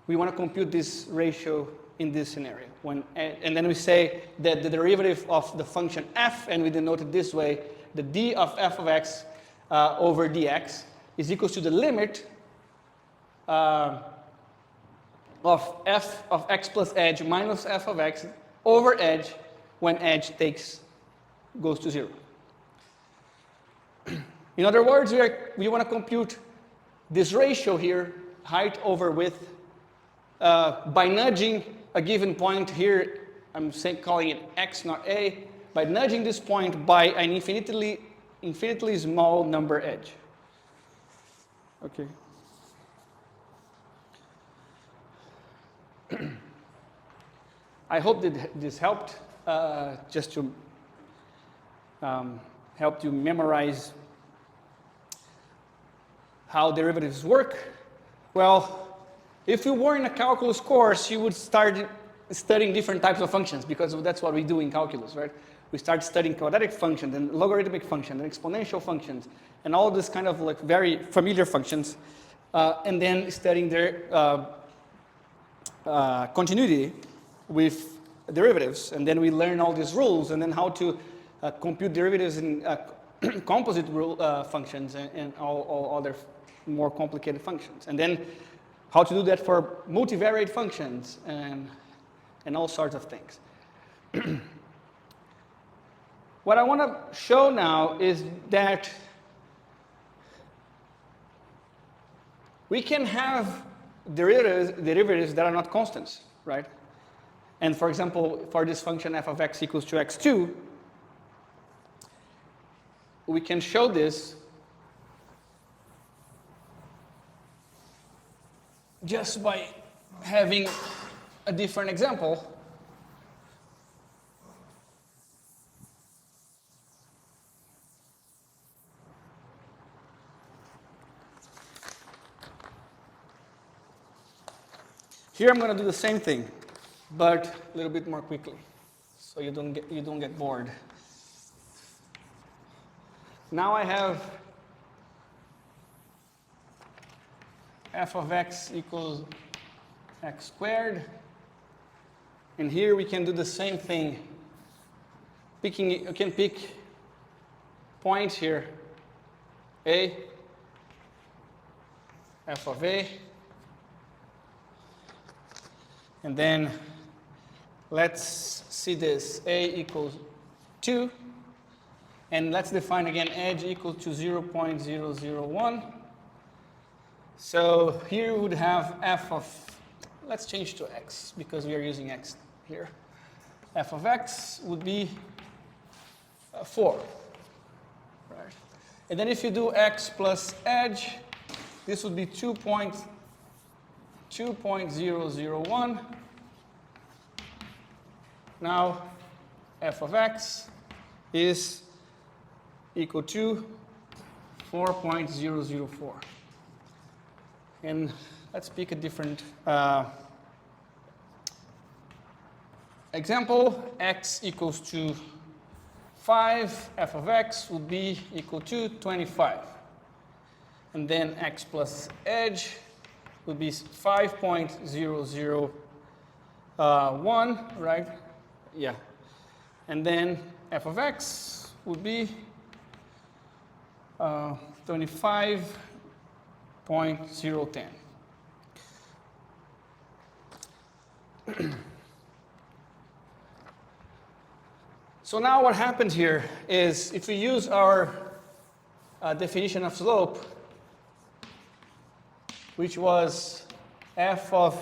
we want to compute this ratio in this scenario. And then we say that the derivative of the function f, and we denote it this way, the d of f of x over dx is equals to the limit of f of x plus edge minus f of x over edge when edge goes to 0. In other words, we want to compute this ratio here, height over width, by nudging a given point here. I'm calling it x, not a, by nudging this point by an infinitely small number edge. Okay. I hope that this helped, just to help you memorize how derivatives work. Well, if you were in a calculus course, you would start studying different types of functions, because that's what we do in calculus, right? We start studying quadratic functions and logarithmic functions and exponential functions and all this kind of like very familiar functions, and then studying their continuity with derivatives, and then we learn all these rules, and then how to compute derivatives in composite rule functions and all other more complicated functions, and then how to do that for multivariate functions and all sorts of things. What I want to show now is that we can have derivatives that are not constants, right? And for example, for this function f of x equals to x2, we can show this just by having a different example. Here I'm going to do the same thing, but a little bit more quickly, so you don't get bored. Now I have f of x equals x squared, and here we can do the same thing. You can pick points here, a, f of a, and then let's see this, a equals 2, and let's define again edge equal to 0.001. So here we would have f of, let's change to x because we are using x here. F of x would be 4, right? And then if you do x plus edge, this would be 2.001. Now f of x is equal to 4.004. And let's pick a different example. X equals to 5, f of x would be equal to 25. And then x plus edge would be 5.001, right? Yeah. And then f of x would be 25.010. So now what happened here is if we use our definition of slope, which was f of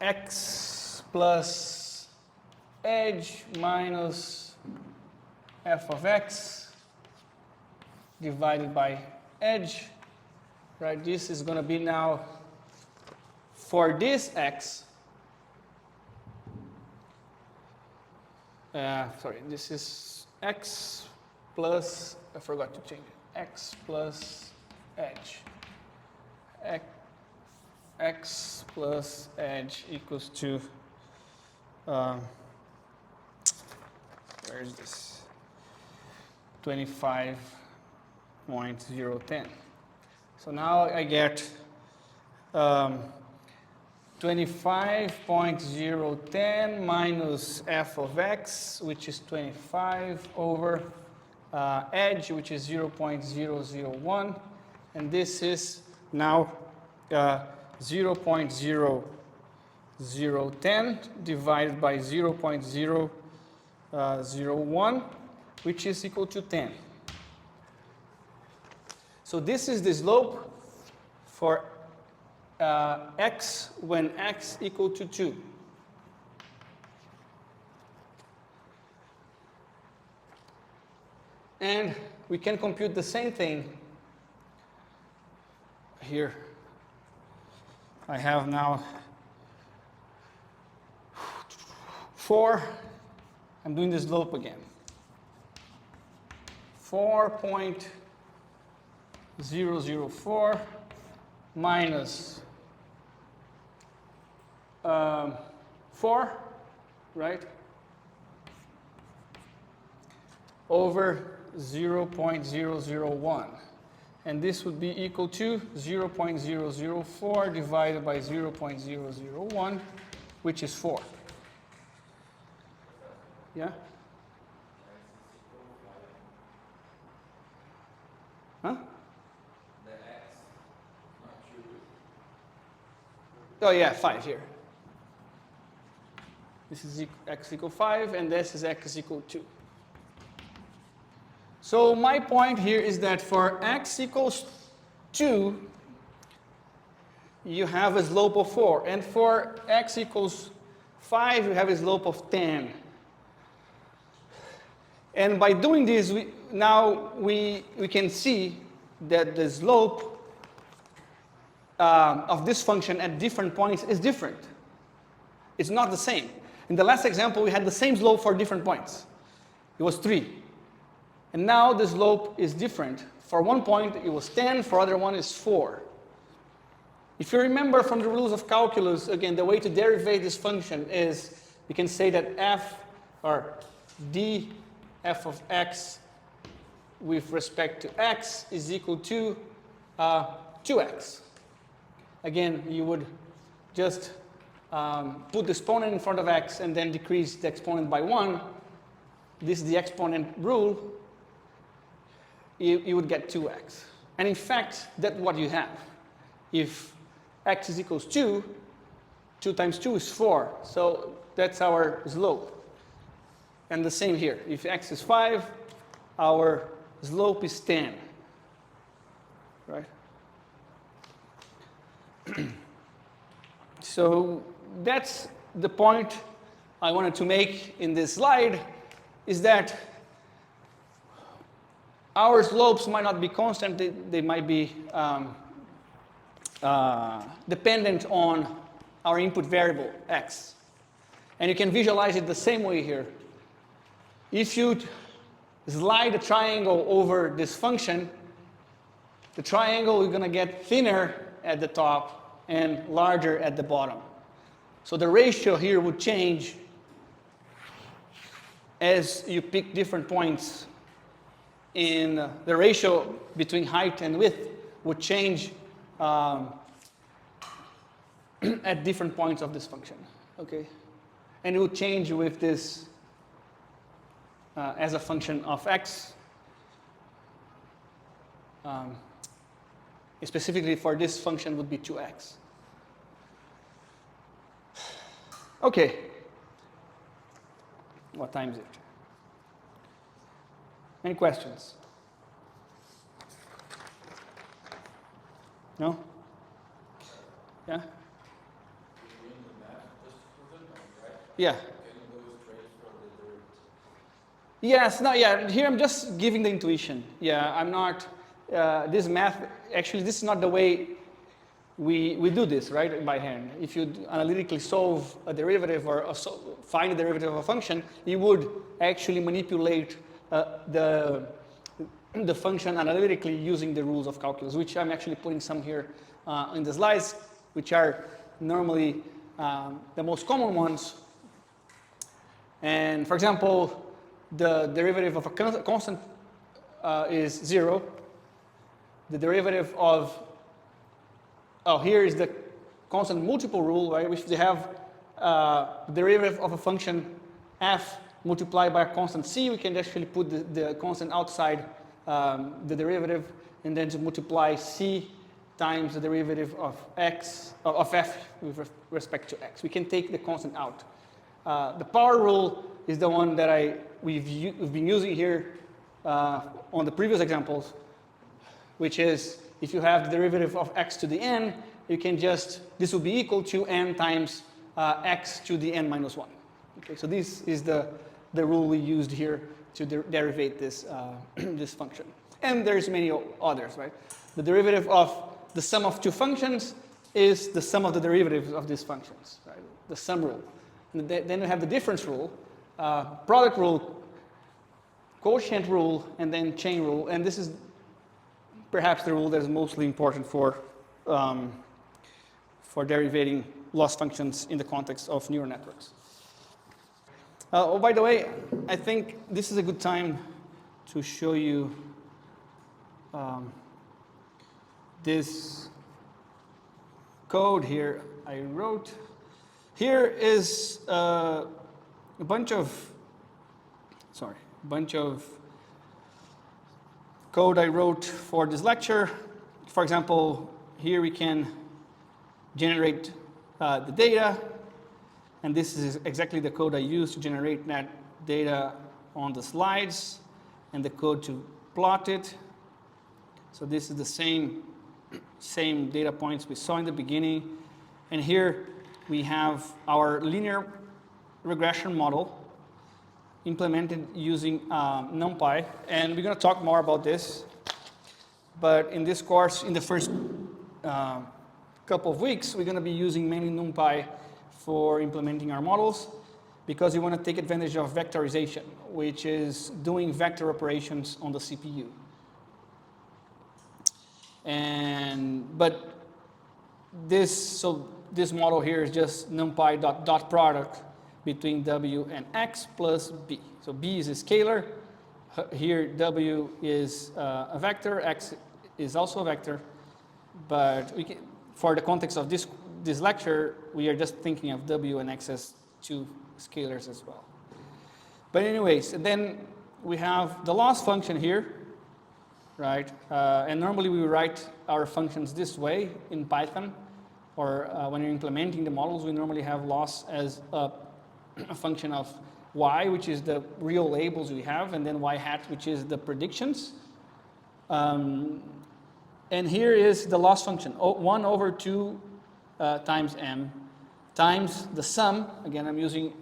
x plus edge minus f of x divided by edge, right? This is going to be now for this x, this is x plus, I forgot to change it, x plus edge. X plus edge equals to, where is this? 25.010. So now I get 25.010 minus f of x, which is 25, over edge, which is 0.001. And this is now 0.0010 divided by 0.001, which is equal to 10. So this is the slope for x when x equal to 2. And we can compute the same thing here. I have now 4. I'm doing the slope again. 4.004 minus 4, right? Over 0.001. And this would be equal to 0.004 divided by 0.001, which is 4. Yeah? Huh? The x, not 2. Oh yeah, 5 here. This is x equal 5, and this is x equal 2. So my point here is that for x equals 2, you have a slope of 4. And for x equals 5, you have a slope of 10. And by doing this, we can see that the slope of this function at different points is different. It's not the same. In the last example, we had the same slope for different points. It was 3. And now the slope is different. For one point, it was 10. For other one, is 4. If you remember from the rules of calculus, again, the way to derivate this function is we can say that f or df of x with respect to x is equal to 2x. Again, you would just put the exponent in front of x and then decrease the exponent by 1. This is the exponent rule. You would get 2x. And in fact, that's what you have. If x is equals 2, 2 times 2 is 4. So that's our slope. And the same here. If x is 5, our slope is 10. Right? So that's the point I wanted to make in this slide, is that our slopes might not be constant. They might be dependent on our input variable, x. And you can visualize it the same way here. If you slide a triangle over this function, the triangle is going to get thinner at the top and larger at the bottom. So the ratio here would change as you pick different points. In the ratio between height and width would change at different points of this function. Okay, and it would change with this as a function of x. Specifically for this function would be 2x. Okay. What time is it? Any questions? No? Yeah? Yeah. Yes, no, yeah, here I'm just giving the intuition. Yeah, I'm not, this math, actually this is not the way we do this, right, by hand. If you analytically solve a derivative or find a derivative of a function, you would actually manipulate the function analytically using the rules of calculus, which I'm actually putting some here in the slides, which are normally the most common ones. And for example, the derivative of a constant is 0. The derivative of, here is the constant multiple rule, right? Which they have the derivative of a function f multiplied by a constant c. We can actually put the constant outside the derivative, and then to multiply c times the derivative of x of f with respect to x. We can take the constant out. The power rule is the one that we've been using here on the previous examples, which is if you have the derivative of x to the n, you can just, this will be equal to n times x to the n minus 1. Okay, so this is the rule we used here to derivate this, this function. And there's many others, right? The derivative of the sum of two functions is the sum of the derivatives of these functions, right? The sum rule. And then we have the difference rule, product rule, quotient rule, and then chain rule. And this is perhaps the rule that is mostly important for derivating loss functions in the context of neural networks. Oh, by the way, I think this is a good time to show you this code here I wrote. Here is a bunch of code I wrote for this lecture. For example, here we can generate the data, and this is exactly the code I used to generate that data on the slides, and the code to plot it. So this is the same data points we saw in the beginning. And here we have our linear regression model implemented using NumPy. And we're going to talk more about this. But in this course, in the first couple of weeks, we're going to be using mainly NumPy for implementing our models, because we want to take advantage of vectorization, which is doing vector operations on the CPU. But this model here is just NumPy dot product between W and X plus B. So B is a scalar. Here W is a vector. X is also a vector. But we can, for the context of this lecture, we are just thinking of W and X as two scalars as well. But anyways, and then we have the loss function here, right? And normally we write our functions this way in Python, or when you're implementing the models, we normally have loss as a function of y, which is the real labels we have, and then y hat, which is the predictions. And here is the loss function, 1 over 2 times m times the sum. Again, I'm using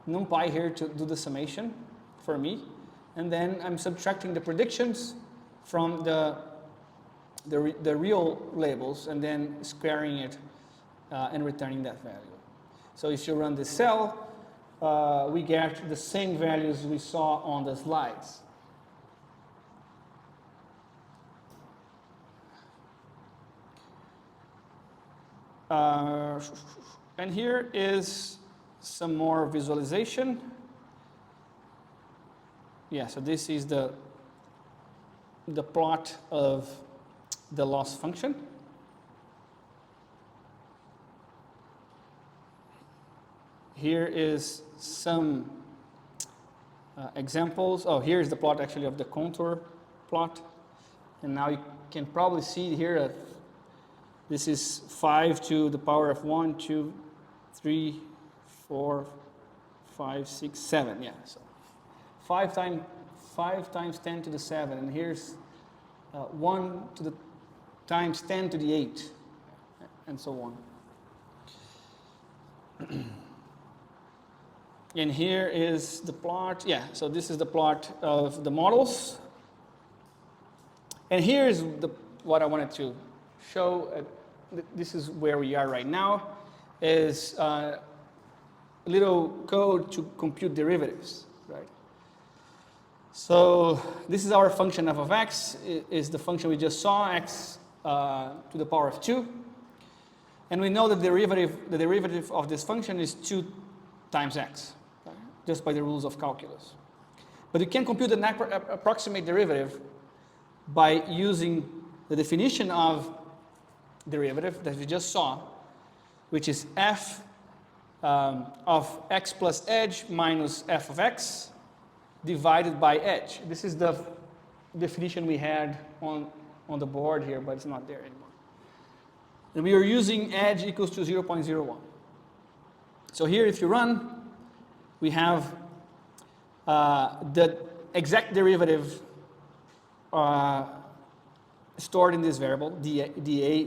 NumPy here to do the summation for me. And then I'm subtracting the predictions from the real labels, and then squaring it and returning that value. So if you run this cell, we get the same values we saw on the slides. And here is some more visualization. Yeah, so this is the plot of the loss function. Here is some examples. Oh, here's the plot actually of the contour plot. And now you can probably see here this is 5 to the power of 1, 2, 3, 4, 5, 6, 7. Yeah, so 5 times 10 to the 7. And here's 1 to the times 10 to the 8, and so on. And here is the plot. Yeah, so this is the plot of the models. And here's what I wanted to show. This is where we are right now, is a little code to compute derivatives, right? So this is our function f of x, is the function we just saw, x to the power of 2. And we know that the derivative of this function is 2 times x, right? Just by the rules of calculus. But you can compute an approximate derivative by using the definition of derivative that we just saw, which is f of x plus edge minus f of x divided by edge. This is the definition we had on the board here, but it's not there anymore. And we are using edge equals to 0.01. So here, if you run, we have the exact derivative stored in this variable, dA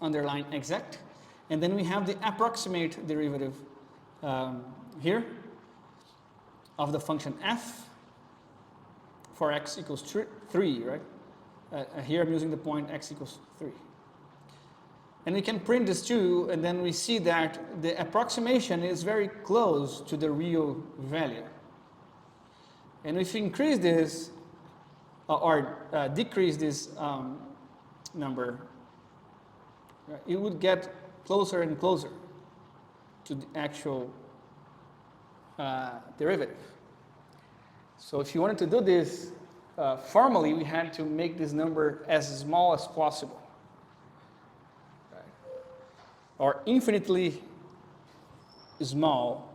underline exact. And then we have the approximate derivative here of the function f for x equals 3, right? Here I'm using the point x equals 3. And we can print this too, and then we see that the approximation is very close to the real value. And if you increase this, or decrease this number, it would get closer and closer to the actual derivative. So if you wanted to do this formally, we had to make this number as small as possible, right? Or infinitely small.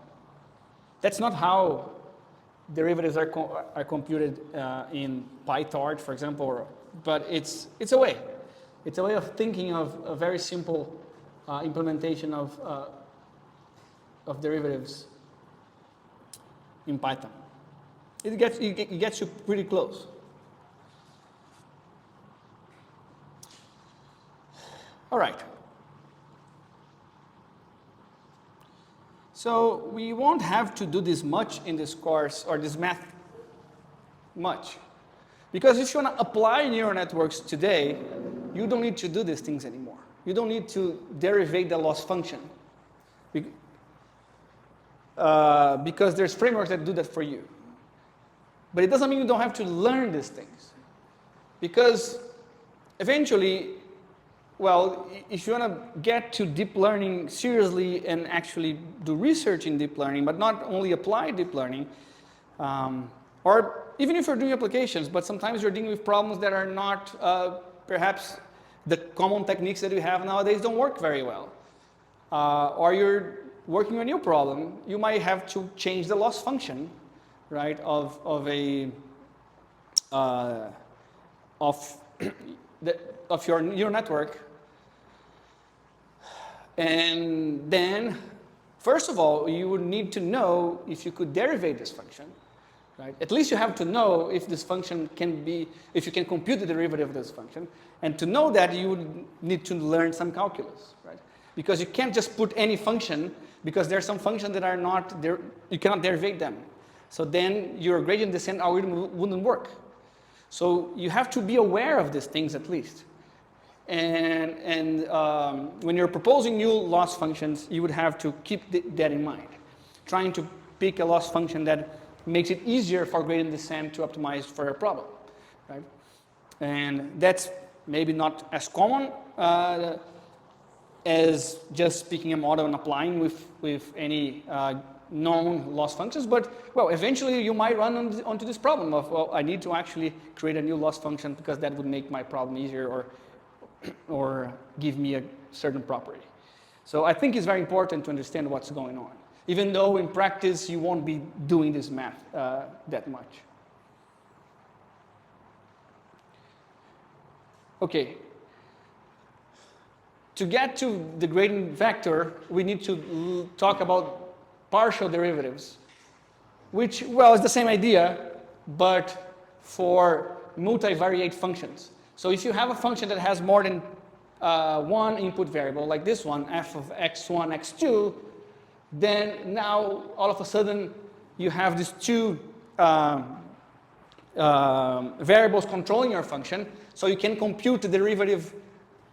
That's not how derivatives are computed in PyTorch, for example, but it's a way. It's a way of thinking of a very simple implementation of derivatives in Python. It gets you pretty close. All right. So we won't have to do this much in this course, or this math much. Because if you want to apply neural networks today, you don't need to do these things anymore. You don't need to derivate the loss function. Because there's frameworks that do that for you. But it doesn't mean you don't have to learn these things. Because eventually, well, if you want to get to deep learning seriously and actually do research in deep learning, but not only apply deep learning, or even if you're doing applications, but sometimes you're dealing with problems that are not, perhaps the common techniques that we have nowadays don't work very well. Or you're working on a new problem, you might have to change the loss function, right, of your neural network. And then, first of all, you would need to know if you could derivate this function, right? At least you have to know if this function can be, if you can compute the derivative of this function. And to know that, you would need to learn some calculus, right? Because you can't just put any function, because there are some functions that are not there, you cannot derivate them. So then your gradient descent algorithm wouldn't work. So you have to be aware of these things at least. And when you're proposing new loss functions, you would have to keep that in mind. Trying to pick a loss function that makes it easier for gradient descent to optimize for a problem, right? And that's maybe not as common as just picking a model and applying with any known loss functions, but well, eventually you might run onto this problem of, well, I need to actually create a new loss function because that would make my problem easier or give me a certain property. So I think it's very important to understand what's going on, even though in practice you won't be doing this math that much. Okay. To get to the gradient vector, we need to talk about partial derivatives, which, well, is the same idea, but for multivariate functions. So if you have a function that has more than one input variable, like this one, f of x1, x2, then now, all of a sudden, you have these two variables controlling your function, so you can compute the derivative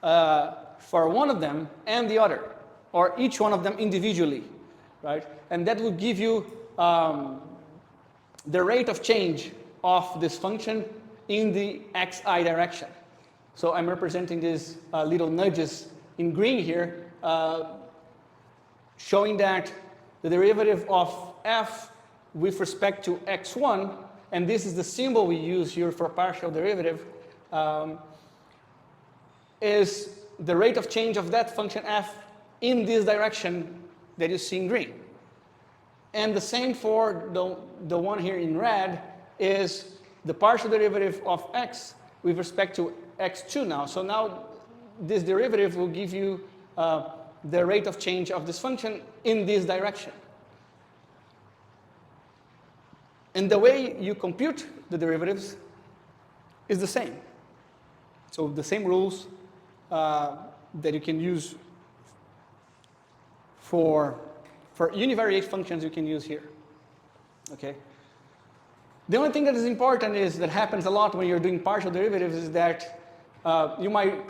for one of them and the other, or each one of them individually, right? And that will give you the rate of change of this function in the xi direction. So I'm representing these little nudges in green here, showing that the derivative of f with respect to x1, and this is the symbol we use here for partial derivative, is the rate of change of that function f in this direction that you see in green. And the same for the one here in red is the partial derivative of x with respect to x2 now. So now this derivative will give you the rate of change of this function in this direction. And the way you compute the derivatives is the same. So the same rules that you can use for univariate functions you can use here. Okay. The only thing that is important is that happens a lot when you're doing partial derivatives is that you might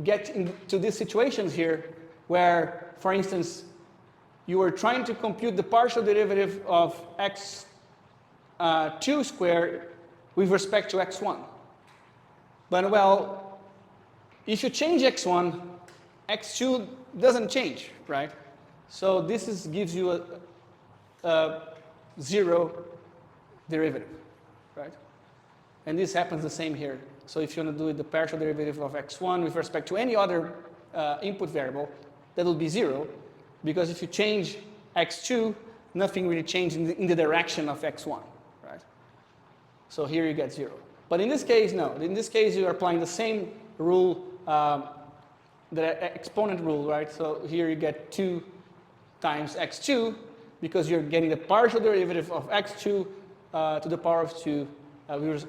get into these situations here where, for instance, you are trying to compute the partial derivative of x2 squared with respect to x1. But well, if you change x1, x2 doesn't change, right? So this gives you a zero derivative, right? And this happens the same here. So if you want to do the partial derivative of x1 with respect to any other input variable, that will be 0, because if you change x2, nothing really changes in the direction of x1, right? So here you get 0. But in this case, no. In this case, you are applying the same rule, the exponent rule, right? So here you get 2 times x2, because you're getting the partial derivative of x2 to the power of 2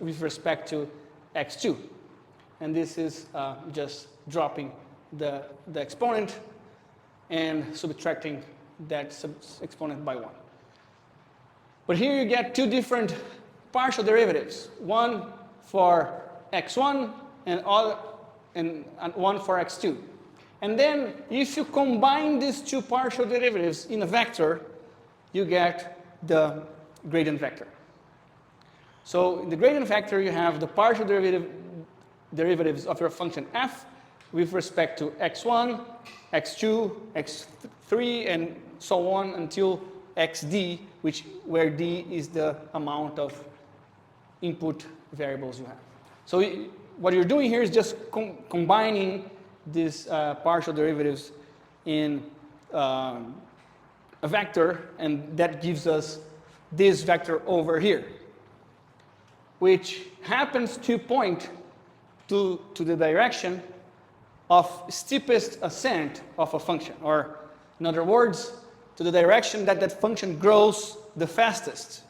with respect to x2. And this is just dropping the exponent and subtracting that exponent by 1. But here you get two different partial derivatives, one for x1 and one for x2. And then if you combine these two partial derivatives in a vector, you get the gradient vector. So in the gradient vector, you have the partial derivatives of your function f with respect to x1, x2, x3, and so on until xd, where d is the amount of input variables you have. So what you're doing here is just combining these partial derivatives in a vector, and that gives us this vector over here, which happens to point to the direction of steepest ascent of a function, or in other words, to the direction that that function grows the fastest.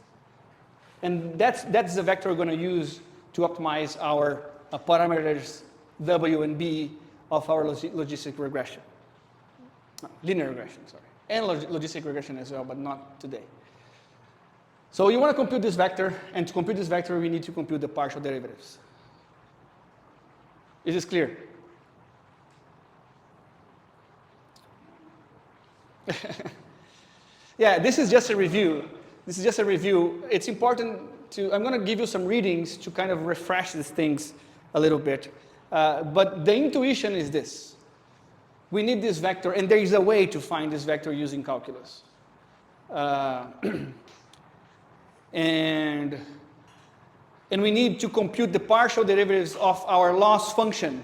And that's the vector we're going to use to optimize our parameters W and B of our logistic regression. Linear regression, sorry. And logistic regression as well, but not today. So you want to compute this vector, and to compute this vector, we need to compute the partial derivatives. Is this clear? Yeah, this is just a review. This is just a review. It's important to, I'm going to give you some readings to kind of refresh these things a little bit. But the intuition is this. We need this vector, and there is a way to find this vector using calculus. And we need to compute the partial derivatives of our loss function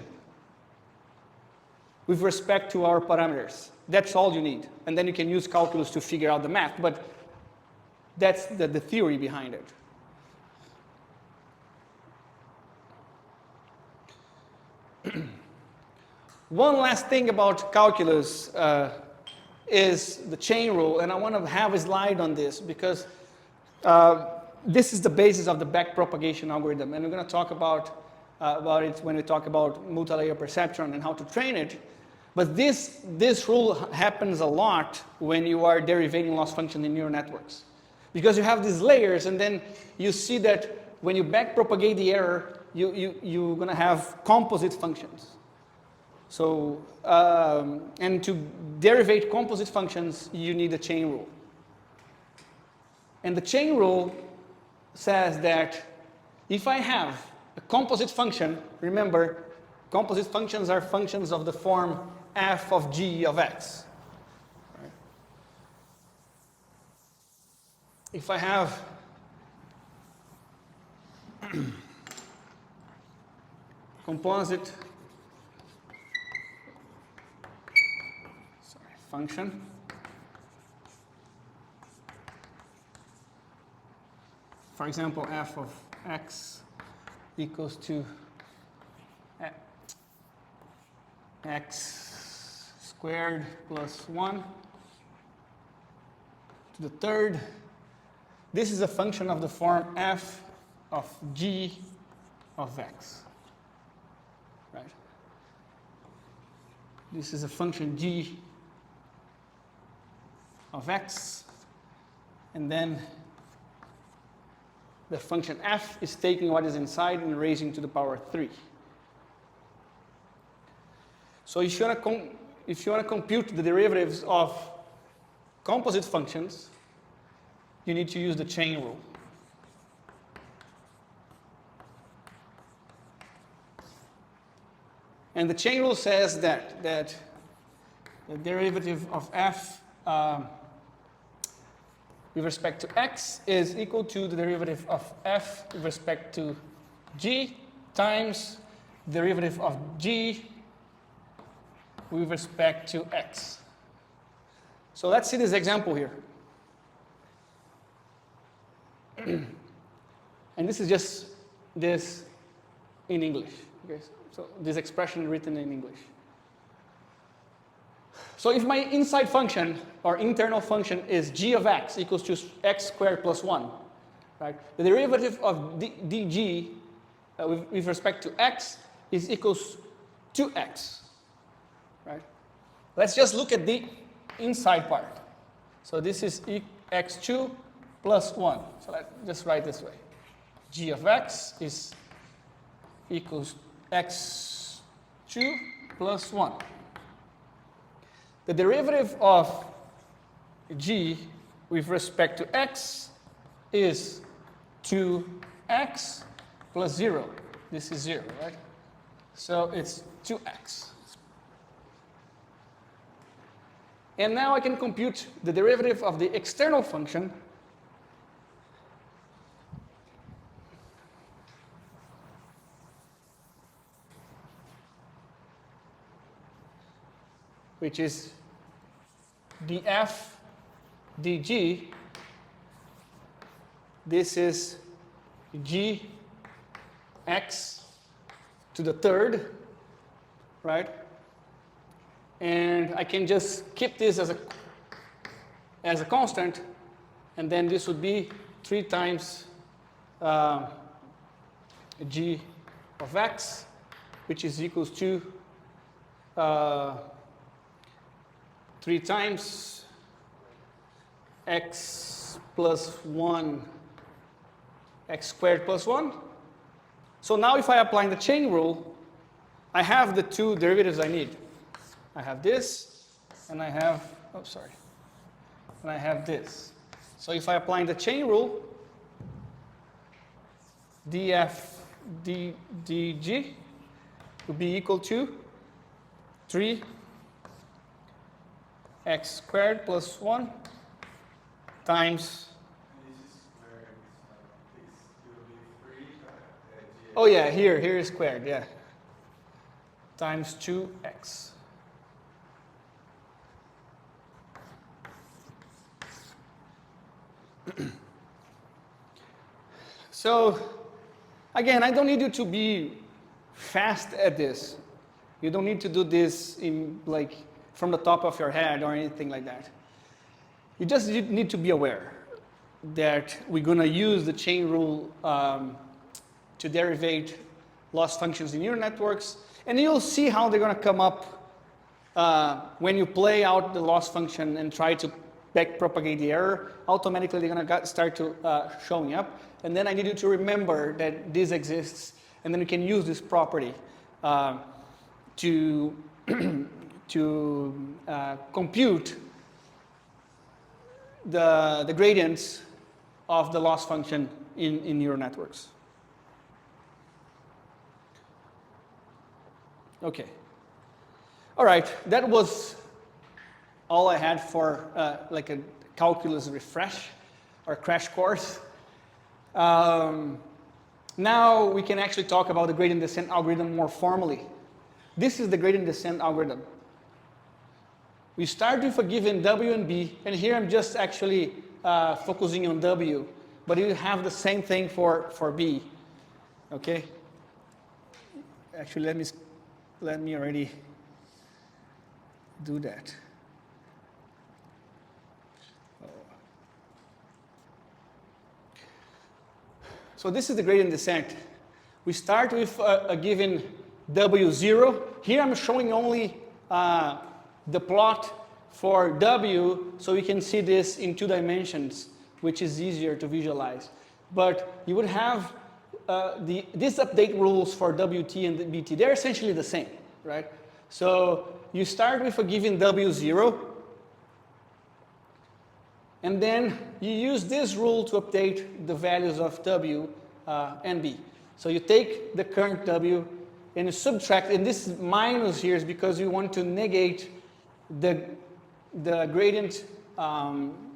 with respect to our parameters. That's all you need. And then you can use calculus to figure out the math, but that's the theory behind it. One last thing about calculus is the chain rule, and I want to have a slide on this because this is the basis of the backpropagation algorithm, and we're going to talk about it when we talk about multi-layer perceptron and how to train it. But this rule happens a lot when you are derivating loss functions in neural networks, because you have these layers, and then you see that when you backpropagate the error, you're going to have composite functions. So, and to derivate composite functions, you need a chain rule. And the chain rule says that if I have a composite function, remember, composite functions are functions of the form f of g of x. Right? If I have composite function for example, f of x equals to x squared plus 1 to the third. This is a function of the form f of g of x. Right? This is a function g of x, and then the function f is taking what is inside and raising to the power 3. So if you want to compute the derivatives of composite functions, you need to use the chain rule. And the chain rule says that the derivative of f with respect to x is equal to the derivative of f with respect to g times the derivative of g with respect to x. So let's see this example here. And this is just this in English. Okay? So this expression written in English. So if my inside function or internal function is g of x equals to x squared plus 1, right? The derivative of dg with respect to x is equals to x. right? Let's just look at the inside part. So this is x2 plus 1. So let's just write this way. G of x is equals x2 plus 1. The derivative of g with respect to x is 2x plus 0. This is 0, right? So it's 2x. And now I can compute the derivative of the external function, which is df dg. This is g x to the third, right? And I can just keep this as a constant, and then this would be 3 times g of x, which is equals to 3 times x plus 1, x squared plus 1. So now if I apply the chain rule, I have the 2 derivatives I need. I have this, and I have, and I have this. So if I apply the chain rule, df dg would be equal to 3 x squared plus 1 times. Oh yeah, here is squared, yeah. Times 2x. So, again, I don't need you to be fast at this. You don't need to do this in from the top of your head or anything like that. You just need to be aware that we're going to use the chain rule to derivate loss functions in neural networks, and you'll see how they're going to come up when you play out the loss function and try to backpropagate the error. Automatically they're going to start to showing up, and then I need you to remember that this exists, and then you can use this property to compute the gradients of the loss function in neural networks. Okay. All right, that was all I had for like a calculus refresh or crash course. Now we can actually talk about the gradient descent algorithm more formally. This is the gradient descent algorithm. We start with a given W and B, and here I'm just actually focusing on W, but you have the same thing for B, okay? Actually, let me already do that. So this is the gradient descent. We start with a given W0. Here I'm showing only the plot for W, so you can see this in 2 dimensions, which is easier to visualize. But you would have these update rules for WT and the BT. They're essentially the same, right? So you start with a given W0, and then you use this rule to update the values of W and B. So you take the current W and you subtract, and this minus here is because you want to negate the gradient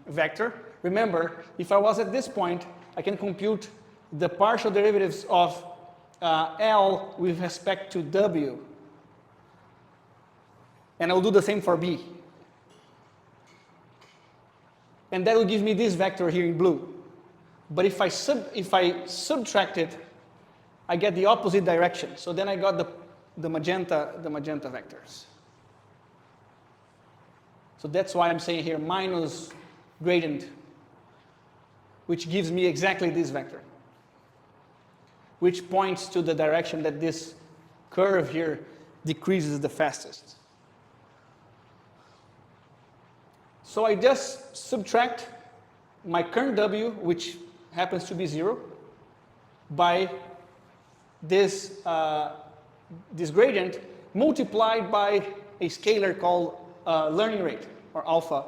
vector. Remember, if I was at this point, I can compute the partial derivatives of L with respect to W. And I will do the same for B. And that will give me this vector here in blue. But if I subtract it, I get the opposite direction. So then I got the magenta vectors. So that's why I'm saying here minus gradient, which gives me exactly this vector, which points to the direction that this curve here decreases the fastest. So I just subtract my current W, which happens to be 0, by this, this gradient multiplied by a scalar called learning rate, or alpha,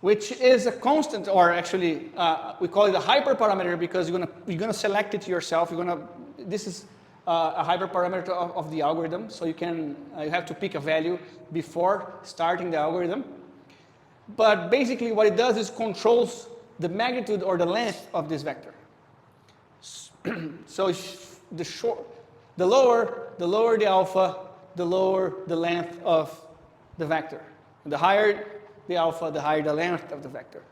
which is a constant, or actually we call it a hyperparameter because you're gonna select it yourself. This is a hyperparameter of the algorithm, so you have to pick a value before starting the algorithm. But basically what it does is controls the magnitude or the length of this vector. So if the lower the alpha, the lower the length of the vector. And the higher the alpha, the higher the length of the vector.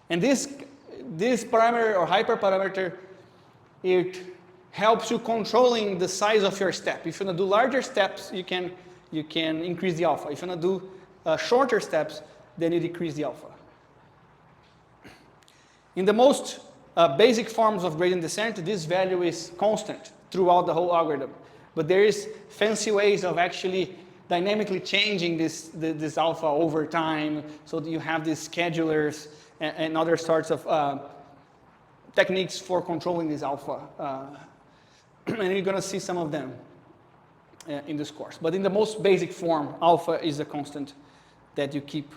And this parameter or hyperparameter, it helps you controlling the size of your step. If you want to do larger steps, you can increase the alpha. If you want to do shorter steps, then you decrease the alpha. In the most basic forms of gradient descent, this value is constant throughout the whole algorithm. But there is fancy ways of actually dynamically changing this alpha over time, so that you have these schedulers and other sorts of techniques for controlling this alpha. And you're going to see some of them in this course. But in the most basic form, alpha is a constant that you keep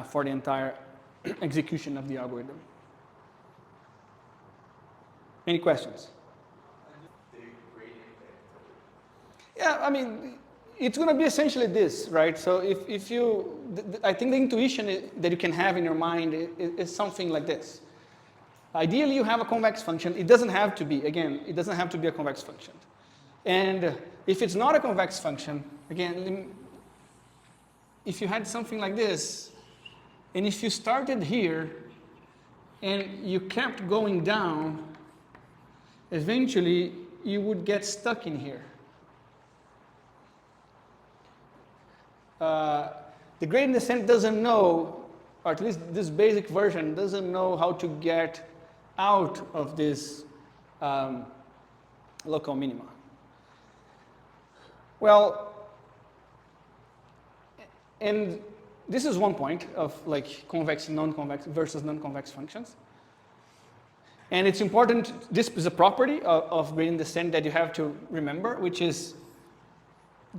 for the entire execution of the algorithm. Any questions? Yeah, I mean, it's going to be essentially this, right? So if you, I think the intuition that you can have in your mind is something like this. Ideally, you have a convex function. It doesn't have to be, again, it doesn't have to be a convex function. And if it's not a convex function, again, if you had something like this, and if you started here, and you kept going down, eventually you would get stuck in here. The gradient descent doesn't know, or at least this basic version doesn't know how to get out of this local minima. Well, and this is one point of like convex and non-convex versus non-convex functions. And it's important, this is a property of gradient descent that you have to remember, which is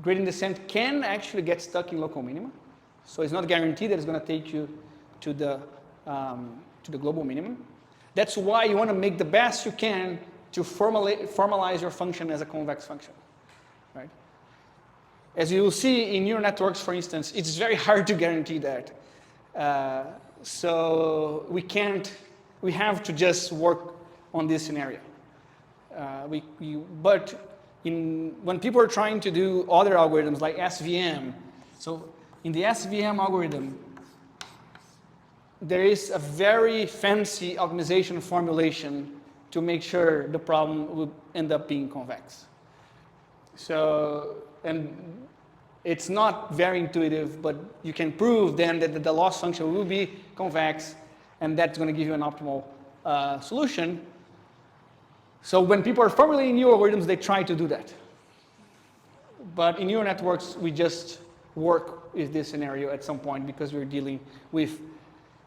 gradient descent can actually get stuck in local minima. So it's not guaranteed that it's going to take you to the global minimum. That's why you want to make the best you can to formalize your function as a convex function, right? As you will see in neural networks, for instance, it's very hard to guarantee that. So we have to just work on this scenario. But when people are trying to do other algorithms like SVM, so in the SVM algorithm, there is a very fancy optimization formulation to make sure the problem would end up being convex. So, and it's not very intuitive, but you can prove then that the loss function will be convex, and that's going to give you an optimal solution. So when people are formulating new algorithms, they try to do that. But in neural networks, we just work with this scenario at some point because we're dealing with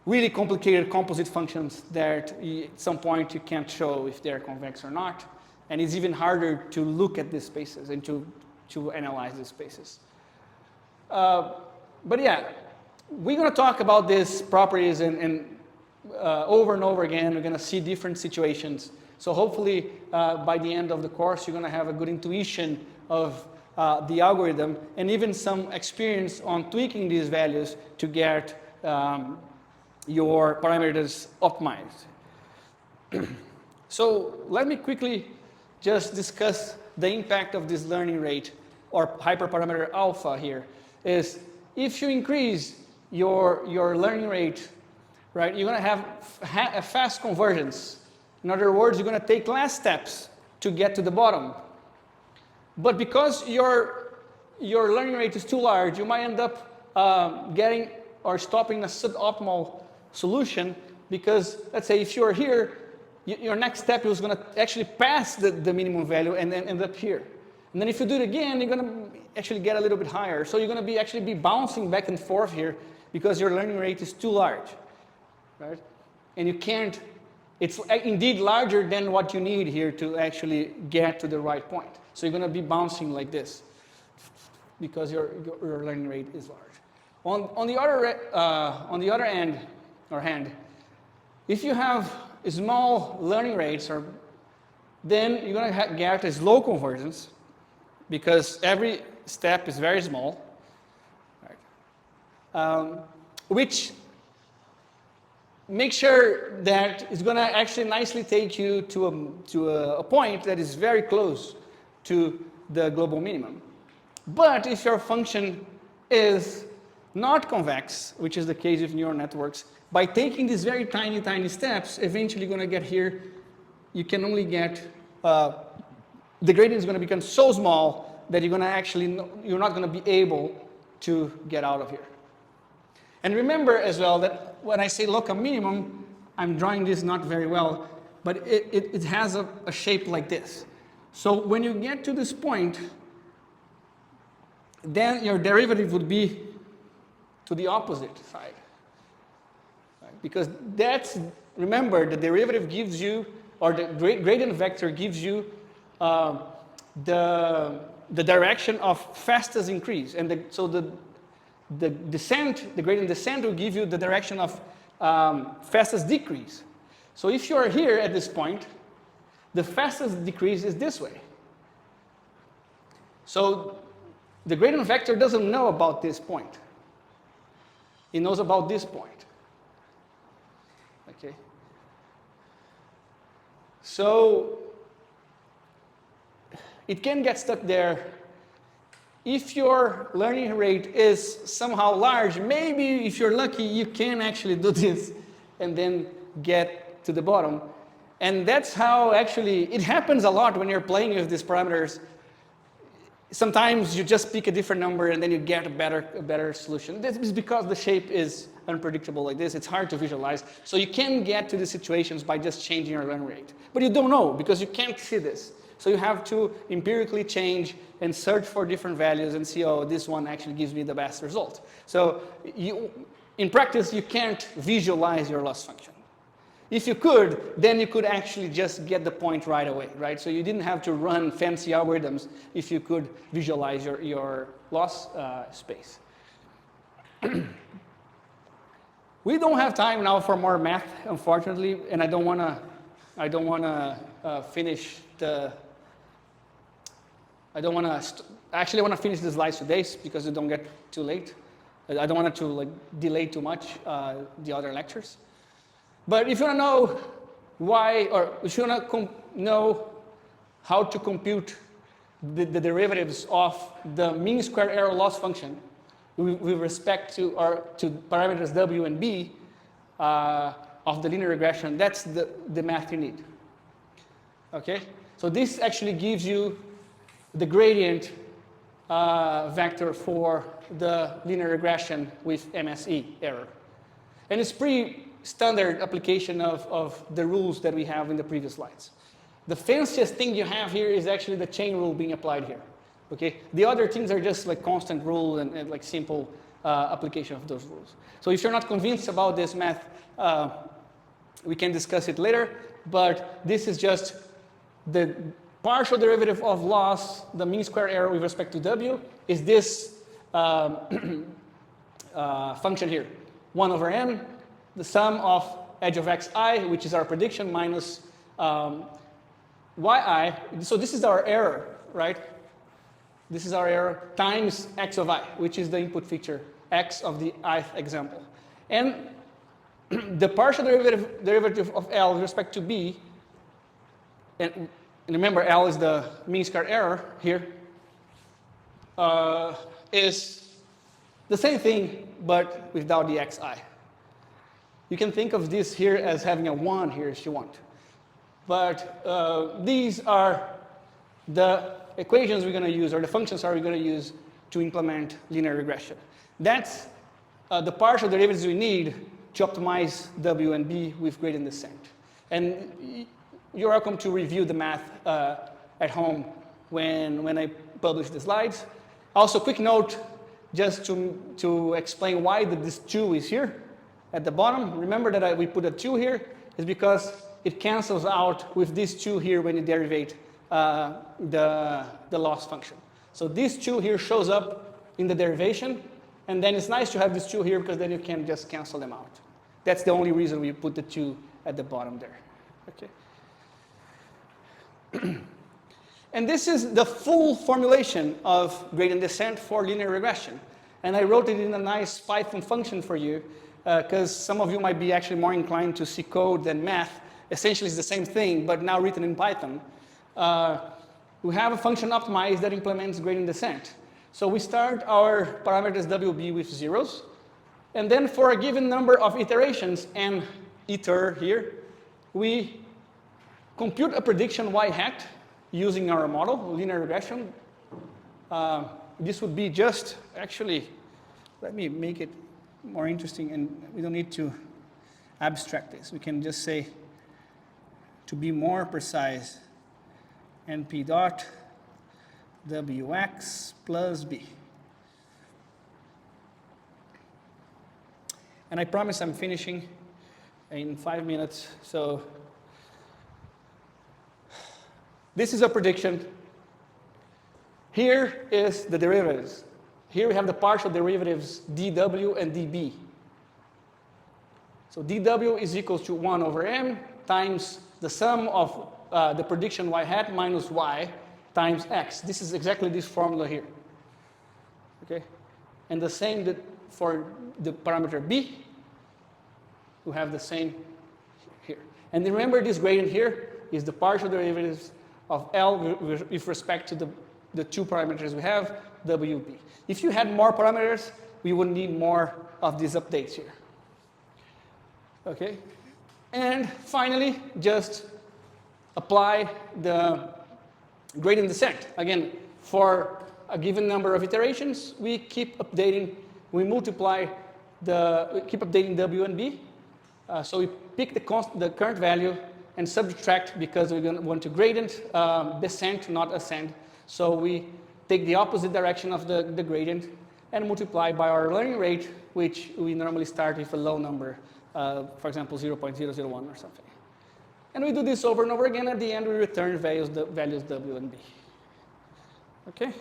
really complicated composite functions that at some point you can't show if they're convex or not. And it's even harder to look at these spaces and to analyze these spaces. But yeah, we're going to talk about these properties and over and over again. We're going to see different situations. So hopefully, by the end of the course, you're going to have a good intuition of the algorithm and even some experience on tweaking these values to get your parameters optimized. So let me quickly just discuss the impact of this learning rate or hyperparameter alpha here. Is if you increase your learning rate, right, you're going to have a fast convergence. In other words, you're going to take less steps to get to the bottom. But because your learning rate is too large, you might end up getting or stopping a suboptimal solution because, let's say, if you're here, your next step is going to actually pass the minimum value and then end up here. And then if you do it again, you're going to actually get a little bit higher. So you're going to actually be bouncing back and forth here because your learning rate is too large, right? And you can't, it's indeed larger than what you need here to actually get to the right point. So you're going to be bouncing like this because your learning rate is large. On the other end, if you have small learning rates, then you're going to get a slow convergence because every step is very small, right? Which makes sure that it's going to actually nicely take you to a point that is very close to the global minimum. But if your function is not convex, which is the case with neural networks, by taking these very tiny, tiny steps, eventually you're going to get here, you can only get, the gradient is going to become so small that you're not going to be able to get out of here. And remember as well that when I say local minimum, I'm drawing this not very well, but it has a shape like this. So when you get to this point, then your derivative would be to the opposite side. Right? Because remember, the derivative gives you, or the gradient vector gives you the direction of fastest increase. And so the gradient descent will give you the direction of fastest decrease. So if you are here at this point, the fastest decrease is this way. So the gradient vector doesn't know about this point. It knows about this point. Okay. So it can get stuck there. If your learning rate is somehow large, maybe if you're lucky, you can actually do this and then get to the bottom. And that's how actually, it happens a lot when you're playing with these parameters. Sometimes you just pick a different number and then you get a better solution. This is because the shape is unpredictable like this. It's hard to visualize. So you can get to these situations by just changing your learning rate. But you don't know because you can't see this. So you have to empirically change and search for different values and see, oh, this one actually gives me the best result. So in practice, you can't visualize your loss function. If you could, then you could actually just get the point right away, right? So you didn't have to run fancy algorithms if you could visualize your loss space. We don't have time now for more math, unfortunately, and I don't want to finish the. Actually, I want to finish the slides today because they don't get too late. I don't want it to delay too much the other lectures. But if you want to know why, or if you want to know how to compute the derivatives of the mean square error loss function with respect to parameters W and B of the linear regression, that's the math you need. Okay? So this actually gives you the gradient vector for the linear regression with MSE error. And it's pretty standard application of the rules that we have in the previous slides. The fanciest thing you have here is actually the chain rule being applied here. Okay? The other things are just like constant rule and like simple application of those rules. So if you're not convinced about this math, we can discuss it later, but this is just the partial derivative of loss, the mean square error with respect to W, is this function here, 1 over n, the sum of edge of xi, which is our prediction, minus yi. So this is our error, right? This is our error times x of I, which is the input feature, x of the ith example. And the partial derivative of L with respect to B, and remember L is the mean square error here, is the same thing, but without the xi. You can think of this here as having a 1 here if you want. But these are the equations we're going to use, or the functions are we going to use to implement linear regression. That's the partial derivatives we need to optimize W and B with gradient descent. And you're welcome to review the math at home when I publish the slides. Also, quick note, just to explain why this 2 is here at the bottom. Remember that we put a 2 here is because it cancels out with this 2 here when you derivate the loss function. So this 2 here shows up in the derivation, and then it's nice to have this 2 here because then you can just cancel them out. That's the only reason we put the 2 at the bottom there. Okay. And this is the full formulation of gradient descent for linear regression. And I wrote it in a nice Python function for you, because some of you might be actually more inclined to see code than math. Essentially, it's the same thing, but now written in Python. We have a function optimized that implements gradient descent. So we start our parameters WB with zeros, and then for a given number of iterations, and iter here, we compute a prediction y hat using our model, linear regression. This would be just, actually, let me make it more interesting, and we don't need to abstract this. We can just say, to be more precise, np dot wx plus b. And I promise I'm finishing in 5 minutes. So this is a prediction. Here is the derivatives. Here we have the partial derivatives dw and db. So dw is equals to 1 over m times the sum of the prediction y hat minus y times x. This is exactly this formula here. Okay? And the same for the parameter b, we have the same here. And remember, this gradient here is the partial derivatives of L with respect to the 2 parameters we have, WB. If you had more parameters, we would need more of these updates here. Okay? And finally, just apply the gradient descent. Again, for a given number of iterations, we keep updating, we keep updating W and B. So we pick the current value and subtract because we want to gradient descent, not ascend. So we take the opposite direction of the gradient and multiply by our learning rate, which we normally start with a low number, for example, 0.001 or something. And we do this over and over again. At the end, we return values W and B. Okay?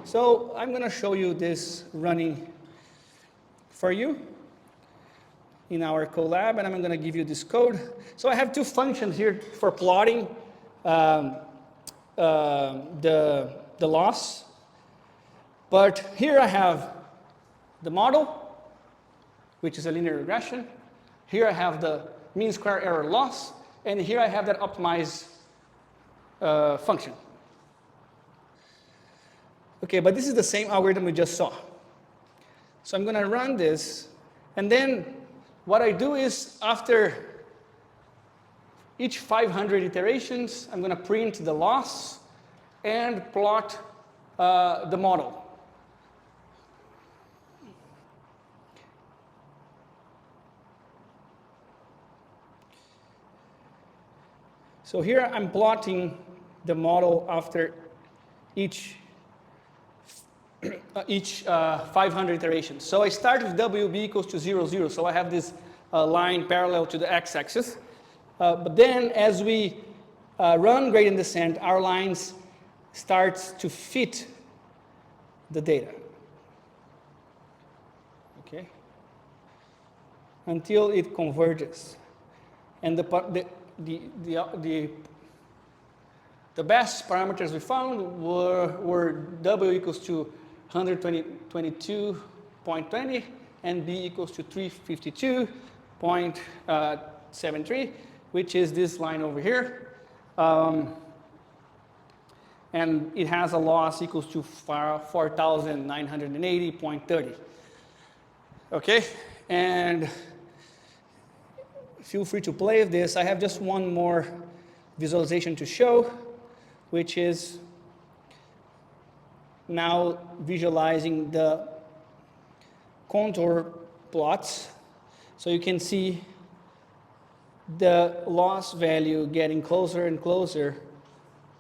So I'm going to show you this running for you in our collab, and I'm going to give you this code. So I have 2 functions here for plotting the loss. But here I have the model, which is a linear regression. Here I have the mean square error loss. And here I have that optimized function. Okay, but this is the same algorithm we just saw. So I'm going to run this. And then what I do is, after each 500 iterations, I'm going to print the loss and plot the model. So here I'm plotting the model after each 500 iterations. So I start with WB equals to 0, 0. So I have this line parallel to the x-axis. But then as we run gradient descent, our lines starts to fit the data. Okay? Until it converges. And the best parameters we found were W equals to 122.20 and B equals to 352.73, which is this line over here. And it has a loss equals to 4,980.30. Okay? And feel free to play with this. I have just one more visualization to show, which is now visualizing the contour plots. So you can see the loss value getting closer and closer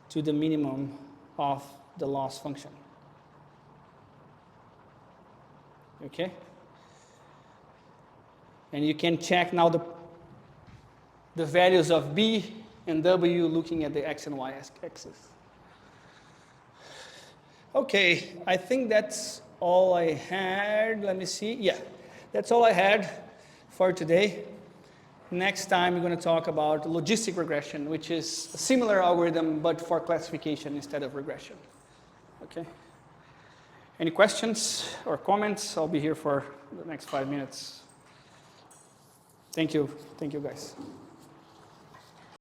to the minimum of the loss function. okay? And you can check now the values of B and W looking at the X and Y axis. Okay, I think that's all I had. Let me see. Yeah, that's all I had for today. Next time we're going to talk about logistic regression, which is a similar algorithm but for classification instead of regression. Okay? Any questions or comments? I'll be here for the next 5 minutes. Thank you. Thank you, guys.